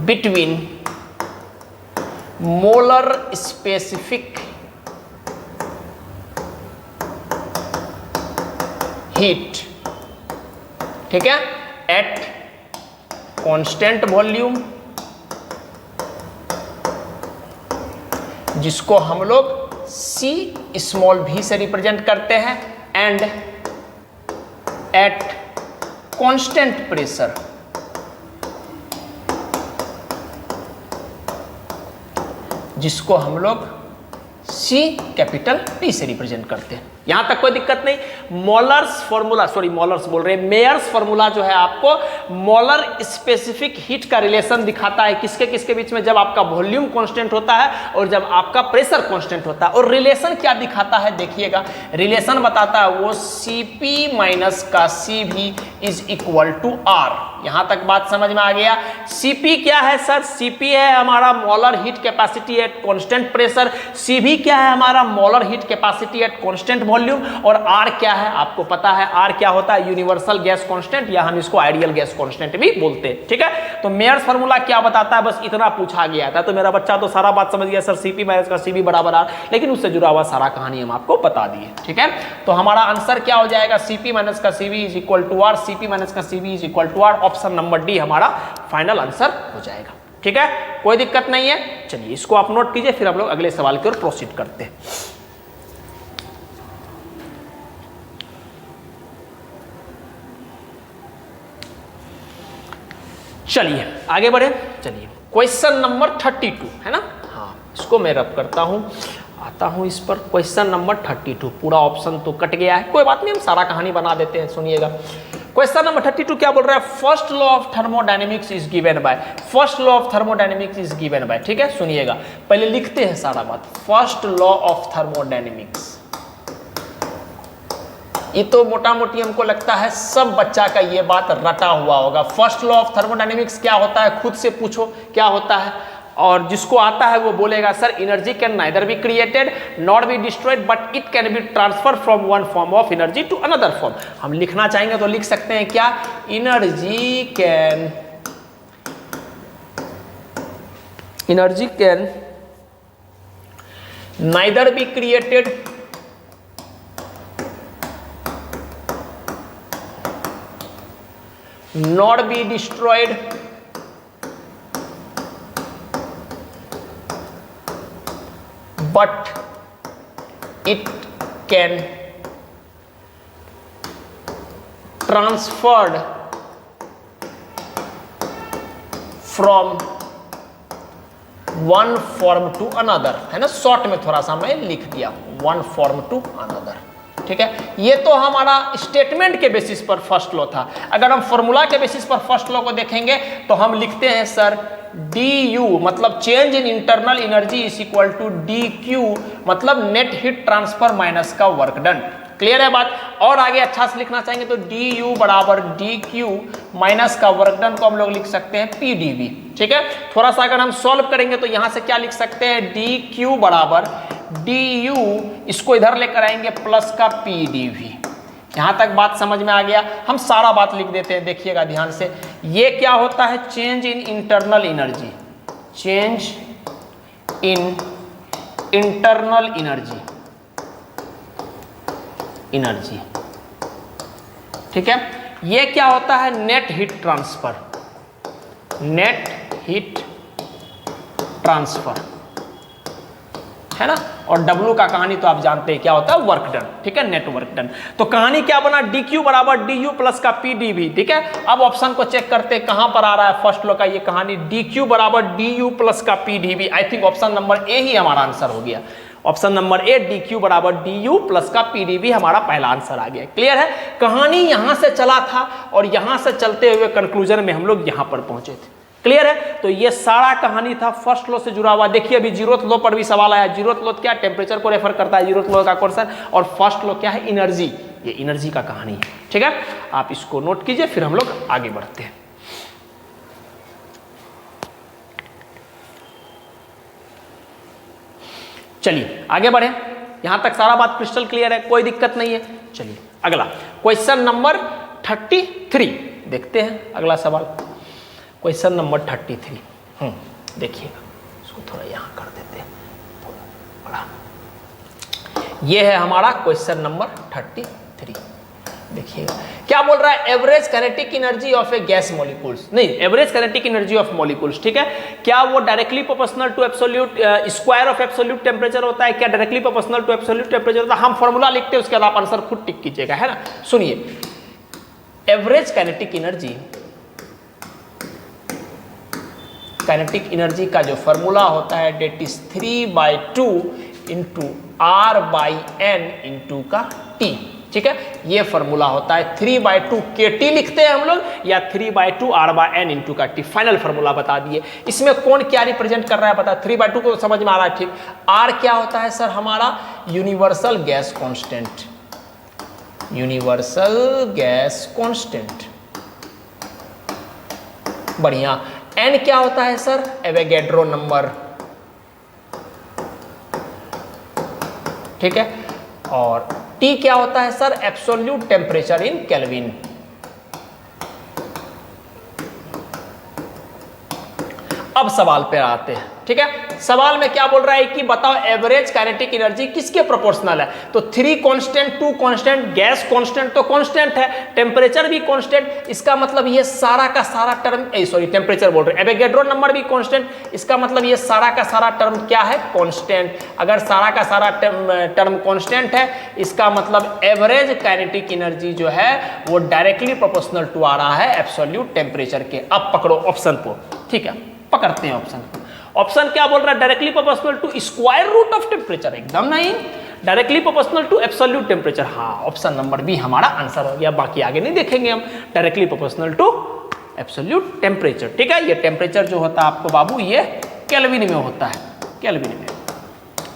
between molar specific heat, ठीक है, एट कांस्टेंट वॉल्यूम, जिसको हम लोग C स्मॉल v से रिप्रेजेंट करते हैं, एंड एट कांस्टेंट प्रेशर, जिसको हम लोग C कैपिटल P से रिप्रेजेंट करते हैं। यहां तक कोई दिक्कत नहीं। मोलर्स फॉर्मूला, सॉरी मोलर्स बोल रहे हैं, मेयर्स फॉर्मूला जो है आपको मोलर स्पेसिफिक हीट का रिलेशन दिखाता है। किसके किसके बीच में? जब आपका वॉल्यूम कांस्टेंट होता है और जब आपका प्रेशर कांस्टेंट होता है। और रिलेशन क्या दिखाता है देखिएगा, रिलेशन बताता है वो Cp माइनस का Cv is equal to R। यहां तक बात समझ में आ गया। Cp क्या है सर? Cp है हमारा molar heat capacity at constant pressure, Cv क्या है हमारा molar heat capacity at constant volume, और R क्या है? आपको पता है R क्या होता है? यूनिवर्सल गैस कांस्टेंट, या हम इसको आइडियल गैस कांस्टेंट भी बोलते हैं। ठीक है, तो मेयर्स फार्मूला क्या बताता है? बस इतना पूछा गया था, तो मेरा बच्चा तो सारा बात समझ गया सर, Cp माइनस का Cv बराबर R, लेकिन उससे जुड़ा हुआ सारा कहानी हम आपको बता दिए। ठीक है, तो हमारा आंसर क्या हो जाएगा? Cp माइनस का Cv is equal to R, Cp minus का Cv is equal to R। Option number D हमारा फाइनल आंसर हो जाएगा। ठीक है, कोई दिक्कत नहीं है। चलिए इसको आप नोट कीजिए, फिर हम लोग अगले सवाल की ओर प्रोसीड करते हैं। चलिए आगे बढ़े। चलिए क्वेश्चन नंबर 32 है ना, हाँ इसको मैं रब करता हूं, आता हूं इस पर। क्वेश्चन नंबर 32, पूरा ऑप्शन तो कट गया है, कोई बात नहीं, हम सारा कहानी बना देते हैं। सुनिएगा क्वेश्चन नंबर 32 क्या बोल रहा है? First law of thermodynamics is given by, first law of thermodynamics is given by. ठीक है, सुनिएगा, पहले लिखते हैं सारा बात। फर्स्ट लॉ ऑफ थर्मोडायनेमिक्स, ये तो मोटा मोटी हमको लगता है सब बच्चा का ये बात रटा हुआ होगा। फर्स्ट लॉ ऑफ थर्मोडायनेमिक्स क्या होता है? खुद से पूछो क्या होता है, और जिसको आता है वो बोलेगा sir energy can neither be created not be destroyed but it can be transfer from one form of energy to another form. हम लिखना चाहेंगे तो लिख सकते हैं क्या? Energy can neither be created not be destroyed but it can transferred from one form to another, है ना, शॉर्ट में थोड़ा सा मैं लिख दिया, वन फॉर्म टू अनदर, ठीक है। ये तो हमारा स्टेटमेंट के बेसिस पर फर्स्ट लॉ था। अगर हम फॉर्मूला के बेसिस पर फर्स्ट लॉ को देखेंगे तो हम लिखते हैं सर डी यू मतलब change in internal energy is equal to D Q मतलब नेट हीट ट्रांसफर माइनस का वर्क डन। क्लियर है बात? और आगे अच्छा से लिखना चाहेंगे तो डी यू बराबर डी क्यू माइनस का वर्क डन को हम लोग लिख सकते हैं पी डी वी, ठीक है। थोड़ा सा अगर हम सॉल्व करेंगे तो यहां से क्या लिख सकते हैं, डी क्यू बराबर डी यू, इसको इधर लेकर आएंगे प्लस का पी डी वी। यहां तक बात समझ में आ गया? हम सारा बात लिख देते हैं, देखिएगा ध्यान से। ये क्या होता है, change in internal energy, change in internal energy, energy, ठीक है। ये क्या होता है, net heat transfer, net heat transfer, है ना। और W का कहानी तो आप जानते हैं क्या होता है, वर्क डन, ठीक है, नेट वर्क डन। तो कहानी क्या बना, डी क्यू बराबर डी यू प्लस का पी डी वी, ठीक है। अब ऑप्शन को चेक करते हैं कहां पर आ रहा है फर्स्ट लॉ का ये कहानी, डी क्यू बराबर डी यू प्लस का P d V. I think option number A ही हमारा आंसर हो गया। Option number A d Q बराबर डी यू प्लस का पी डी वी हमारा पहला आंसर आ गया। क्लियर है? कहानी यहां से चला था और यहां से चलते हुए कंक्लूजन में हम लोग यहां पर पहुंचे थे। क्लियर है? तो ये सारा कहानी था फर्स्ट लॉ से जुड़ा हुआ। देखिए अभी जीरोथ लॉ पर भी सवाल आया। जीरोथ लॉ क्या, टेम्परेचर को रेफर करता है जीरोथ लॉ का क्वेश्चन, और फर्स्ट लॉ क्या है, एनर्जी। ये एनर्जी का कहानी है, ठीक है। आप इसको नोट कीजिए, फिर हम लोग आगे बढ़ते हैं। चलिए आगे बढ़े, यहां तक सारा बात क्रिस्टल क्लियर है, कोई दिक्कत नहीं है। चलिए अगला क्वेश्चन नंबर 33 देखते हैं। अगला सवाल क्वेश्चन नंबर 33। देखिएगा, इसको थोड़ा यहां कर देते हैं बड़ा। ये है हमारा क्वेश्चन नंबर 33। देखिएगा क्या बोल रहा है, average kinetic energy of a gas molecules, नहीं average kinetic energy of molecules, ठीक है। क्या वो directly proportional to absolute square of absolute temperature होता है, क्या directly proportional to absolute temperature होता है? हम फॉर्मूला लिखते हैं, उसके बाद आप आंसर खुद टिक कीजिएगा, है ना। सुनिए, average kinetic energy, kinetic energy का जो फॉर्मूला होता है that is 3/2 into R by N into का टी, ठीक है। ये फॉर्मूला होता है 3/2 के टी लिखते हैं हम लोग, या 3/2 आर बाई एन इंटू का टी। फाइनल फॉर्मूला बता दिए। इसमें कौन क्या रिप्रेजेंट कर रहा है पता, 3/2 को समझ में आ रहा है, ठीक। आर क्या होता है सर, हमारा universal gas constant, universal gas constant, बढ़िया। एन क्या होता है सर, एवोगैड्रो नंबर, ठीक है। और टी क्या होता है sir, absolute temperature in kelvin. अब सवाल पे आते हैं, ठीक है। सवाल में क्या बोल रहा है कि बताओ एवरेज काइनेटिक एनर्जी किसके प्रोपोर्शनल है। तो 3 कांस्टेंट, 2 कांस्टेंट, गैस कांस्टेंट तो कांस्टेंट है, टेम्परेचर भी कांस्टेंट, इसका मतलब ये सारा का सारा टर्म, सॉरी टेम्परेचर बोल रहे, एवोगैड्रो नंबर भी कांस्टेंट, इसका मतलब ये सारा का सारा टर्म क्या है, कांस्टेंट। अगर सारा का सारा टर्म कांस्टेंट है, इसका मतलब एवरेज काइनेटिक एनर्जी जो है वो डायरेक्टली प्रोपोर्शनल टू आ रहा है एब्सोल्यूट टेम्परेचर के। अब पकड़ो ऑप्शन को, ठीक है, पकड़ते हैं ऑप्शन। ऑप्शन क्या बोल रहा है, directly proportional to square root of temperature, एकदम नहीं, directly proportional to absolute temperature. हाँ, ऑप्शन नंबर बी हमारा आंसर हो गया, बाकी आगे नहीं देखेंगे हम। Directly proportional to absolute temperature, ठीक है। ये टेम्परेचर जो होता है आपको बाबू, ये केल्विन में होता है, केल्विन में,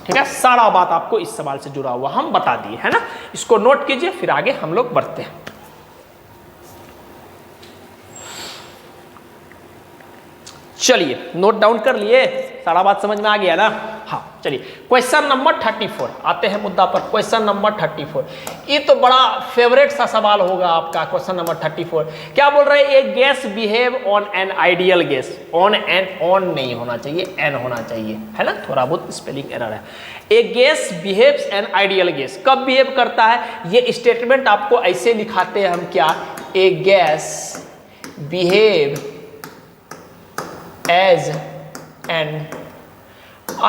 ठीक है। सारा बात आपको इस सवाल से जुड़ा हुआ हम बता दिए, है ना। इसको नोट कीजिए, फिर आगे हम लोग बढ़ते हैं। चलिए नोट डाउन कर लिए, सारा बात समझ में आ गया ना। हाँ, चलिए क्वेश्चन नंबर 34 आते हैं मुद्दा पर। क्वेश्चन नंबर 34 ये तो बड़ा फेवरेट सा सवाल होगा आपका। क्वेश्चन नंबर 34 क्या बोल रहे हैं? A gas behave on an ideal gas. On नहीं होना चाहिए, एन होना चाहिए, है ना, थोड़ा बहुत स्पेलिंग एरर है। A gas behaves an ideal gas, कब बिहेव करता है? ये स्टेटमेंट आपको ऐसे लिखाते हैं हम क्या? A gas behave as an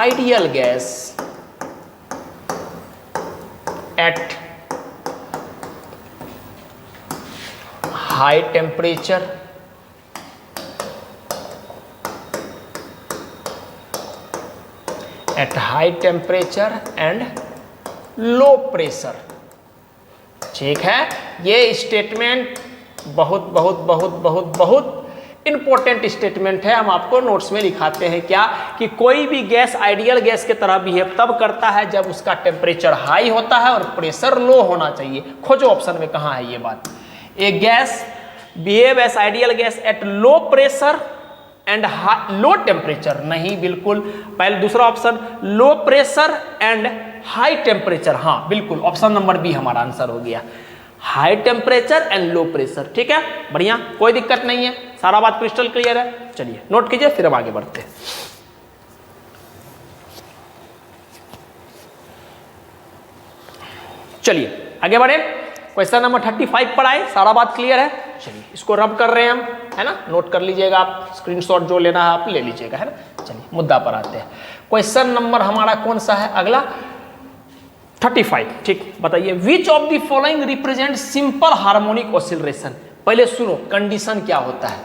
ideal gas at high temperature and low pressure। ठीक है, ये स्टेटमेंट बहुत इंपॉर्टेंट स्टेटमेंट है। हम आपको नोट्स में लिखाते हैं क्या कि कोई भी गैस आइडियल गैस की तरह बिहेव तब करता है जब उसका टेम्परेचर हाई होता है और प्रेशर लो होना चाहिए। खोजो ऑप्शन में कहाँ है ये बात। A gas behave as ideal gas at low pressure and low temperature, नहीं बिल्कुल। पहले दूसरा option low pressure and high temperature, हाँ बिल्कुल ऑप्शन नंबर बी हमारा आंसर हो गया, high temperature and low pressure. ठीक है, बढ़िया, कोई दिक्कत नहीं है, सारा बात क्रिस्टल क्लियर है। चलिए नोट कीजिए, फिर हम आगे बढ़ते हैं। चलिए आगे बढ़े, क्वेश्चन नंबर 35 पर आए, सारा बात क्लियर है। चलिए इसको रब कर रहे हैं हम, है ना, नोट कर लीजिएगा आप, स्क्रीनशॉट जो लेना है आप ले लीजिएगा, है ना। चलिए मुद्दा पर आते हैं। क्वेश्चन नंबर हमारा कौन सा है अगला? 35। ठीक, बताइए विच of the following represent simple harmonic oscillation. पहले सुनो कंडीशन क्या होता है।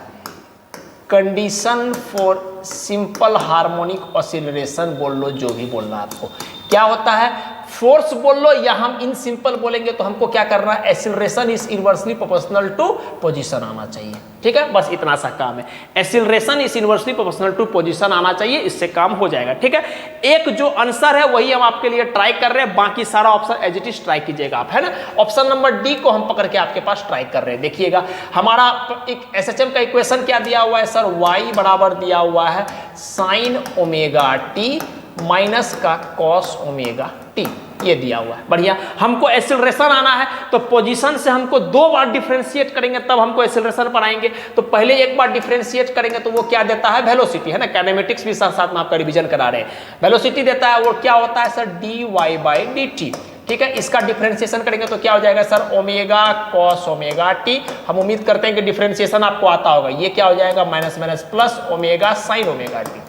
Condition for simple harmonic oscillation बोल लो, जो भी बोलना आपको, क्या होता है? फोर्स बोल लो या हम इन सिंपल बोलेंगे तो हमको क्या करना है? Acceleration is inversely proportional to position आना चाहिए। ठीक है, बस इतना सा काम है, acceleration is inversely proportional to position आना चाहिए, इससे काम हो जाएगा। ठीक है, एक जो आंसर है वही हम आपके लिए ट्राई कर रहे हैं, बाकी सारा option as it is try कीजिएगा आप, है ना। ऑप्शन नंबर डी को हम पकड़ के आपके पास ट्राई कर रहे हैं। देखिएगा हमारा एक एसएचएम का इक्वेशन क्या दिया हुआ है सर? y बराबर दिया हुआ है साइन ओमेगा टी माइनस का कॉस ओमेगा टी, ये दिया हुआ है। बढ़िया, हमको एक्सीलरेशन आना है तो पोजीशन से हमको 2 बार डिफरेंशिएट करेंगे तब हमको एक्सीलरेशन पर आएंगे। तो पहले एक बार डिफरेंशिएट करेंगे तो वो क्या देता है? वेलोसिटी, है ना। काइनेमेटिक्स भी साथ साथ में आपका रिवीजन करा रहे हैं। वेलोसिटी देता है, वो क्या होता है सर? dy/dt। ठीक है, इसका डिफरेंशिएशन करेंगे तो क्या हो जाएगा sir? Omega cos omega T. हम उम्मीद करते हैं कि डिफरेंशिएशन आपको आता होगा। ये क्या हो जाएगा? Minus minus plus omega sine omega T.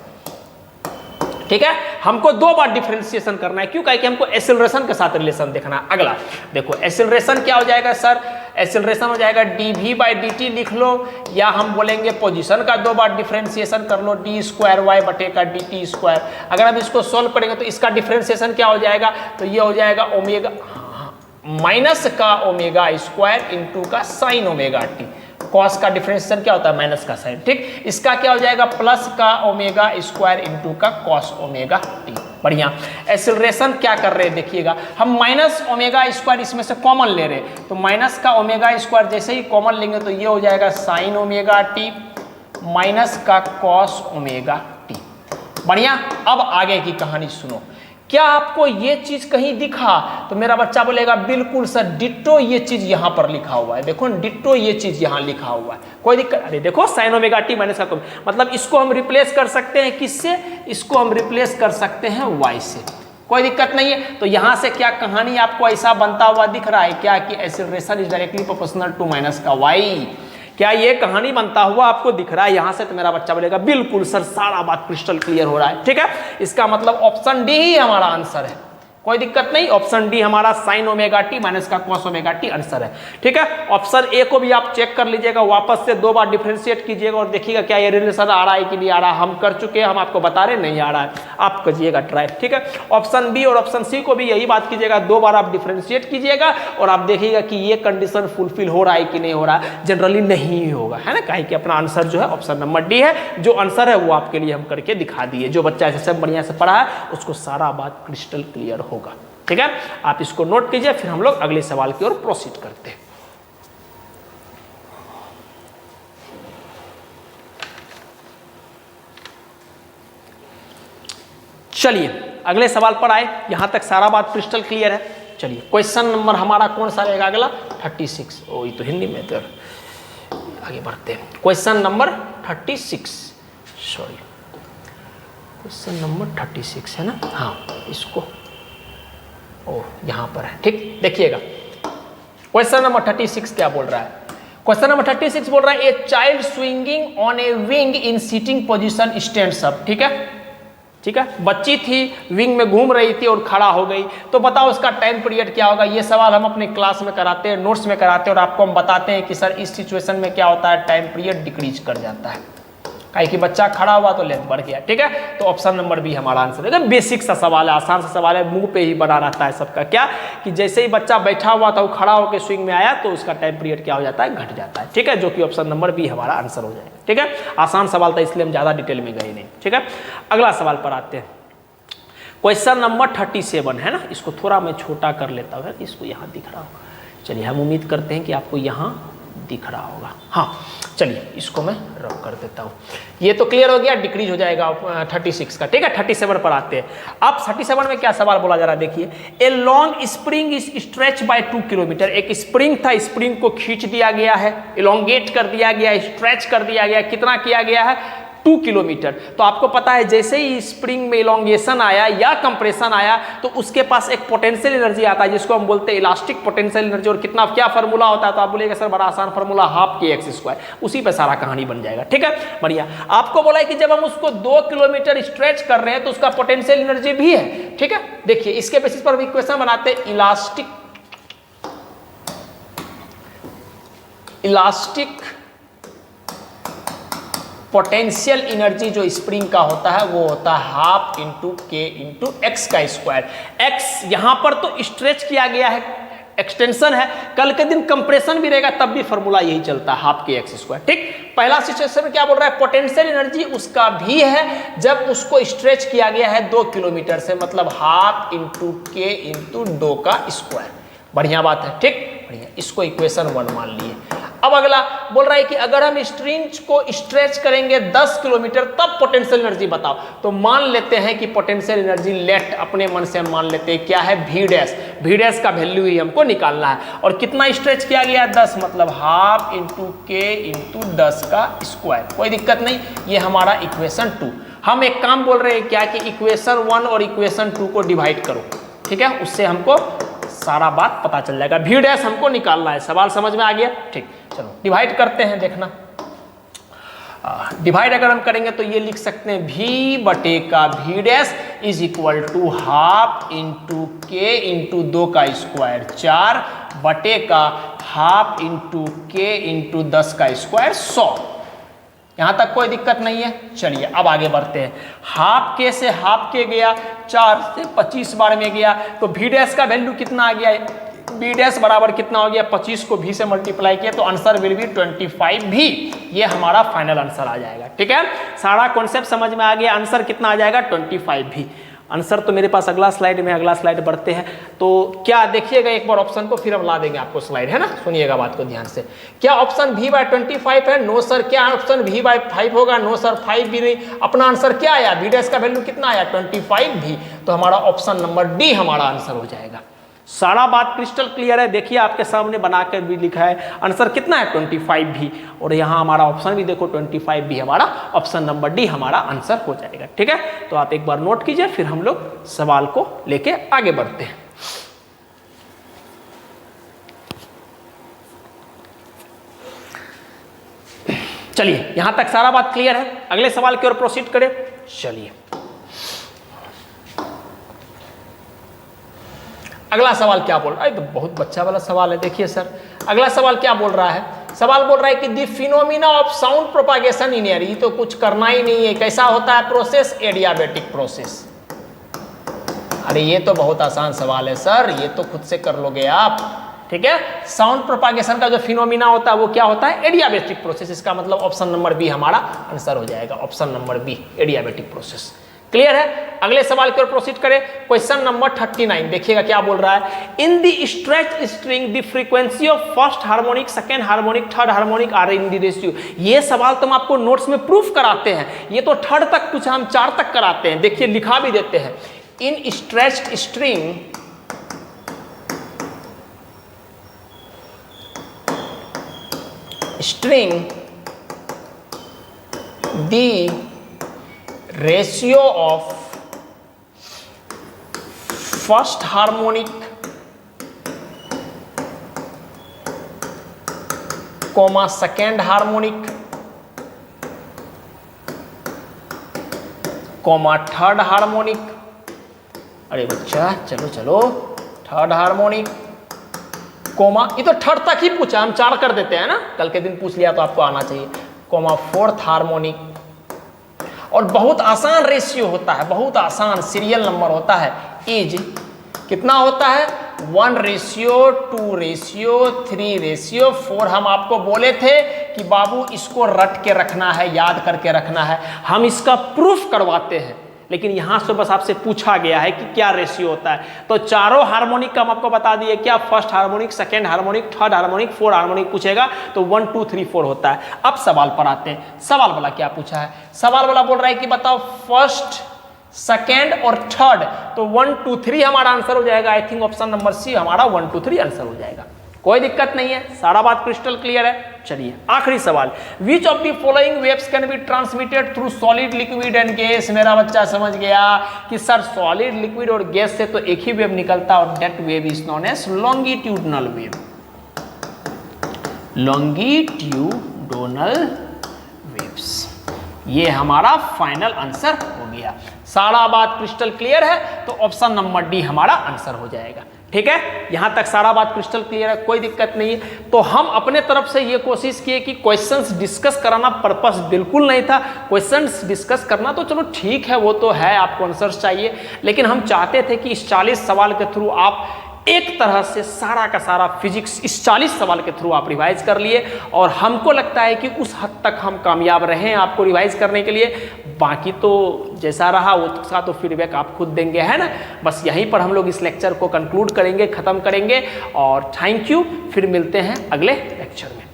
ठीक है, हमको 2 बार डिफरेंशिएशन करना है, क्यों? कि हमको एक्सीलरेशन के साथ रिलेशन देखना है। अगला देखो, एक्सीलरेशन क्या हो जाएगा सर? एक्सीलरेशन हो जाएगा dv/dt लिख लो, या हम बोलेंगे पोजीशन का 2 बार डिफरेंशिएशन कर लो, d²y/dt²। अगर हम इसको सोल्व करेंगे तो इसका डिफरेंशिएशन क्या हो जाएगा? तो ये हो जाएगा ओमेगा माइनस का ओमेगा स्क्वायर इंटू का साइन ओमेगा टी। कॉस का डिफरेंशिएशन क्या होता है? माइनस का साइन। ठीक, इसका क्या हो जाएगा? प्लस का ओमेगा स्क्वायर इंटू का कॉस ओमेगा टी। बढ़िया, एक्सीलरेशन क्या कर रहे हैं देखिएगा, हम माइनस ओमेगा स्क्वायर इसमें से कॉमन ले रहे हैं, तो माइनस का ओमेगा स्क्वायर जैसे ही कॉमन लेंगे तो ये हो जाएगा साइन ओमेगा टी माइनस का कॉस ओमेगा टी। बढ़िया, अब आगे की कहानी सुनो। क्या आपको ये चीज कहीं दिखा? तो मेरा बच्चा बोलेगा बिल्कुल सर, डिट्टो ये चीज यहां पर लिखा हुआ है। देखो डिट्टो ये चीज यहां लिखा हुआ है, कोई दिक्कत? अरे देखो साइन ओमेगा टी माइनस का, मतलब इसको हम रिप्लेस कर सकते हैं किससे? इसको हम रिप्लेस कर सकते हैं y से, कोई दिक्कत नहीं है। तो यहां से क्या कहानी आपको ऐसा बनता हुआ दिख रहा है क्या कि acceleration is directly proportional to minus का y? क्या ये कहानी बनता हुआ आपको दिख रहा है यहां से? तो मेरा बच्चा बोलेगा बिल्कुल सर, सारा बात क्रिस्टल क्लियर हो रहा है। ठीक है, इसका मतलब ऑप्शन डी ही हमारा आंसर है, कोई दिक्कत नहीं। ऑप्शन डी हमारा साइन ओमेगा टी माइनस का कॉस ओमेगा टी आंसर है। ठीक है, ऑप्शन ए को भी आप चेक कर लीजिएगा, वापस से 2 बार डिफरेंशिएट कीजिएगा और देखिएगा क्या ये रिलेशन आ रहा है कि नहीं आ रहा। हम कर चुके हैं, हम आपको बता रहे नहीं आ रहा है, आप करिएगा ट्राई। ठीक है, ऑप्शन बी और ऑप्शन सी को भी यही बात कीजिएगा, 2 बार आप डिफरेंशिएट कीजिएगा और आप देखिएगा कि ये कंडीशन फुलफिल हो रहा है कि नहीं हो रहा। जनरली नहीं होगा, है ना, काहे कि अपना आंसर जो है ऑप्शन नंबर डी है। जो आंसर है वो आपके लिए हम करके दिखा दिए। जो बच्चा ऐसे सब बढ़िया से पढ़ा है उसको सारा बात क्रिस्टल क्लियर होगा। ठीक है, आप इसको नोट कीजिए, फिर हम लोग अगले सवाल की ओर प्रोसीड करते हैं। चलिए अगले सवाल पर आए, यहां तक सारा बात क्रिस्टल क्लियर है। चलिए क्वेश्चन नंबर हमारा कौन सा रहेगा अगला? 36। ओ ये तो हिंदी में, तो आगे बढ़ते हैं। Question number 36, sorry question number 36 है ना, हाँ इसको ओ यहाँ पर है, ठीक। देखिएगा क्वेश्चन नंबर 36 क्या बोल रहा है। क्वेश्चन नंबर 36 बोल रहा है a child swinging on a wing in sitting position stands up, ठीक है, ठीक है। बच्ची थी, विंग में घूम रही थी और खड़ा हो गई, तो बताओ उसका टाइम पीरियड क्या होगा। ये सवाल हम अपने क्लास में कराते हैं, नोट्स में कराते हैं, और आपको हम बताते हैं कि सर इस सिचुएशन में क्या होता है, टाइम पीरियड डिक्रीज कर जाता है, काहे कि बच्चा खड़ा हुआ तो लेंथ बढ़ गया, ठीक है। तो ऑप्शन नंबर बी हमारा आंसर है। बेसिक सा सवाल है, आसान सा सवाल है, मुंह पे ही बना रहता है सबका, क्या कि जैसे ही बच्चा बैठा हुआ था वो खड़ा होकर स्विंग में आया तो उसका टाइम पीरियड क्या हो जाता है, घट जाता है, ठीक है, जो कि ऑप्शन नंबर बी हमारा आंसर हो जाएगा, ठीक है। आसान सवाल था इसलिए हम ज़्यादा डिटेल में गए नहीं, ठीक है। अगला सवाल पर आते हैं। क्वेश्चन नंबर 37 है ना, इसको थोड़ा मैं छोटा कर लेता हूँ, इसको यहाँ दिख रहा होगा। चलिए हम उम्मीद करते हैं कि आपको यहाँ दिख रहा होगा, हाँ। चलिए इसको मैं रब कर देता हूँ, ये तो क्लियर हो गया, डिक्रीज हो जाएगा 36 का, ठीक है। 37 पर आते हैं। अब 37 में क्या सवाल बोला जा रहा है, देखिए। A long spring is stretch by 2 kilometre. एक स्प्रिंग था, स्प्रिंग को खींच दिया गया है, इलोंगेट कर दिया गया, स्ट्रेच कर दिया गया, कितना किया गया है, 2 किलोमीटर। तो आपको पता है जैसे ही स्प्रिंग में इलोंगेशन आया या कंप्रेशन आया तो उसके पास एक पोटेंशियल एनर्जी आता है जिसको हम बोलते हैं इलास्टिक पोटेंशियल एनर्जी। और कितना, क्या फार्मूला होता है, तो आप बोलेगा सर बड़ा आसान फार्मूला, हाफ के एक्स स्क्वायर। उसी पे सारा कहानी बन जाएगा, ठीक है, बढ़िया। आपको बोला है कि जब हम उसको 2 किलोमीटर स्ट्रेच कर रहे हैं तो उसका पोटेंशियल एनर्जी भी है, ठीक है। देखिए इसके बेसिस पर भी इक्वेशन बनाते हैं। इलास्टिक पोटेंशियल एनर्जी जो स्प्रिंग का होता है वो होता है half into K into x का स्क्वायर। एक्स यहां पर तो स्ट्रेच किया गया है, एक्सटेंशन है, कल के दिन कंप्रेशन भी रहेगा तब भी फॉर्मूला यही चलता है, हाफ के एक्स स्क्वायर, ठीक। पहला सिचुएशन में क्या बोल रहा है, पोटेंशियल एनर्जी उसका भी है जब उसको स्ट्रेच किया गया है 2 किलोमीटर से, मतलब हाफ इंटू के इंटू 2 का स्क्वायर। बढ़िया बात है, ठीक, बढ़िया। इसको इक्वेशन 1 मान लिए। अब अगला बोल रहा है कि अगर हम स्ट्रिंग को स्ट्रेच करेंगे 10 किलोमीटर तब पोटेंशियल एनर्जी बताओ। तो मान लेते हैं कि पोटेंशियल एनर्जी लेट अपने मन से हम मान लेते हैं क्या है, वी डैश। वी डैश का वैल्यू ही हमको निकालना है। और कितना स्ट्रेच किया गया है, 10, मतलब हाफ इंटू के इंटू 10 का स्क्वायर। कोई दिक्कत नहीं, ये हमारा इक्वेशन 2। हम एक काम बोल रहे हैं क्या कि इक्वेशन 1 और इक्वेशन 2 को डिवाइड करो, ठीक है, उससे हमको सारा बात पता चल जाएगा। वी डैश हमको निकालना है, सवाल समझ में आ गया, ठीक। चलो डिवाइड करते हैं, देखना। डिवाइड अगर हम करेंगे तो ये लिख सकते हैं v बटे का V dash is equal to half into K into 2 का स्क्वायर, 4 बटे का हाफ इंटू के इंटू 10 का स्क्वायर, 100। यहां तक कोई दिक्कत नहीं है। चलिए अब आगे बढ़ते हैं। हाफ के से हाफ के गया, 4 से 25 बार में गया, तो वी डैश का वैल्यू कितना आ गया, वी डैश बराबर कितना हो गया, 25 को v से मल्टीप्लाई किया तो आंसर विल बी 25 भी। ये हमारा फाइनल आंसर आ जाएगा, ठीक है। सारा कॉन्सेप्ट समझ में आ गया, आंसर कितना आ जाएगा, 25 भी। आंसर तो मेरे पास अगला स्लाइड में, अगला स्लाइड बढ़ते हैं। तो क्या देखिएगा एक बार ऑप्शन को, फिर हम ला देंगे आपको स्लाइड, है ना। सुनिएगा बात को ध्यान से। क्या ऑप्शन v बाय 25 है? No sir. क्या ऑप्शन v बाय 5 होगा? नो सर, 5 भी नहीं। अपना आंसर क्या आया, वी डैश का वैल्यू कितना आया, 25 भी। तो हमारा ऑप्शन नंबर डी हमारा आंसर हो जाएगा। सारा बात क्रिस्टल क्लियर है, देखिए आपके सामने बनाकर भी लिखा है, आंसर कितना है, 25 भी। और यहाँ हमारा ऑप्शन भी देखो 25 भी, हमारा ऑप्शन नंबर डी हमारा आंसर हो जाएगा, ठीक है। तो आप एक बार नोट कीजिए, फिर हम लोग सवाल को लेके आगे बढ़ते हैं। चलिए यहां तक सारा बात क्लियर है, अगले सवाल की ओर प्रोसीड करें। चलिए अगला सवाल क्या बोल रहा है, तो बहुत बच्चा वाला सवाल है। देखिए सर अगला सवाल क्या बोल रहा है, सवाल बोल रहा है कि the phenomena of sound propagation in air. ये तो कुछ करना ही नहीं है, कैसा होता है प्रोसेस, एडियाबेटिक प्रोसेस। अरे ये तो बहुत आसान सवाल है सर, ये तो खुद से कर लोगे आप, ठीक है। साउंड प्रोपागेशन का जो फिनोमिना होता है वो क्या होता है, एडियाबेटिक प्रोसेस। इसका मतलब ऑप्शन नंबर बी हमारा आंसर हो जाएगा, option number B, adiabatic process. Clear है। अगले सवाल की ओर प्रोसीड करें। क्वेश्चन नंबर 39 देखिएगा क्या बोल रहा है, in the stretch string the frequency of first harmonic, second harmonic, third harmonic are in the ratio. ये सवाल तो हम आपको नोट्स में प्रूफ कराते हैं, ये तो थर्ड तक कुछ हम 4 तक कराते हैं। देखिए लिखा भी देते हैं, in stretched string the ratio of first harmonic comma second harmonic comma third harmonic, अरे बच्चा चलो चलो, थर्ड हार्मोनिक कोमा, ये तो थर्ड तक ही पूछा, हम 4 कर देते हैं ना, कल के दिन पूछ लिया तो आपको आना चाहिए, कोमा फोर्थ हार्मोनिक। और बहुत आसान रेशियो होता है, बहुत आसान सीरियल नंबर होता है, इज कितना होता है 1:2:3:4। हम आपको बोले थे कि बाबू इसको रट के रखना है, याद करके रखना है, हम इसका प्रूफ करवाते हैं, लेकिन यहां से बस आपसे पूछा गया है कि क्या रेशियो होता है। तो चारों हार्मोनिक का हम आपको बता दिए, क्या first harmonic, second harmonic, third harmonic, fourth harmonic पूछेगा तो 1 2 3 4 होता है। अब सवाल पर आते हैं, सवाल वाला क्या पूछा है, सवाल वाला बोल रहा है कि बताओ फर्स्ट, सेकेंड और थर्ड, तो 1 2 3 हमारा आंसर हो जाएगा। I think option number C हमारा 1 2 3 आंसर हो जाएगा, कोई दिक्कत नहीं है, सारा बात क्रिस्टल क्लियर है। चलिए आखिरी सवाल, which of the following waves can be transmitted through solid, liquid and gas. मेरा बच्चा समझ गया कि सर सॉलिड, लिक्विड और गैस से तो एक ही वेव निकलता है, और that wave is known as longitudinal wave, longitudinal waves. ये हमारा फाइनल आंसर हो गया, सारा बात क्रिस्टल क्लियर है, तो ऑप्शन नंबर डी हमारा आंसर हो जाएगा। ठीक है, यहां तक सारा बात क्रिस्टल क्लियर है, कोई दिक्कत नहीं है। तो हम अपने तरफ से ये कोशिश किए कि क्वेश्चंस डिस्कस कराना पर्पस बिल्कुल नहीं था, क्वेश्चंस डिस्कस करना तो चलो ठीक है, वो तो है, आपको आंसर्स चाहिए, लेकिन हम चाहते थे कि इस 40 सवाल के थ्रू आप एक तरह से सारा का सारा फिजिक्स इस 40 सवाल के थ्रू आप रिवाइज कर लिए, और हमको लगता है कि उस हद तक हम कामयाब रहे हैं आपको रिवाइज करने के लिए। बाकी तो जैसा रहा उसका तो फीडबैक आप खुद देंगे, है ना। बस यहीं पर हम लोग इस लेक्चर को कंक्लूड करेंगे, खत्म करेंगे, और थैंक यू, फिर मिलते हैं अगले लेक्चर में।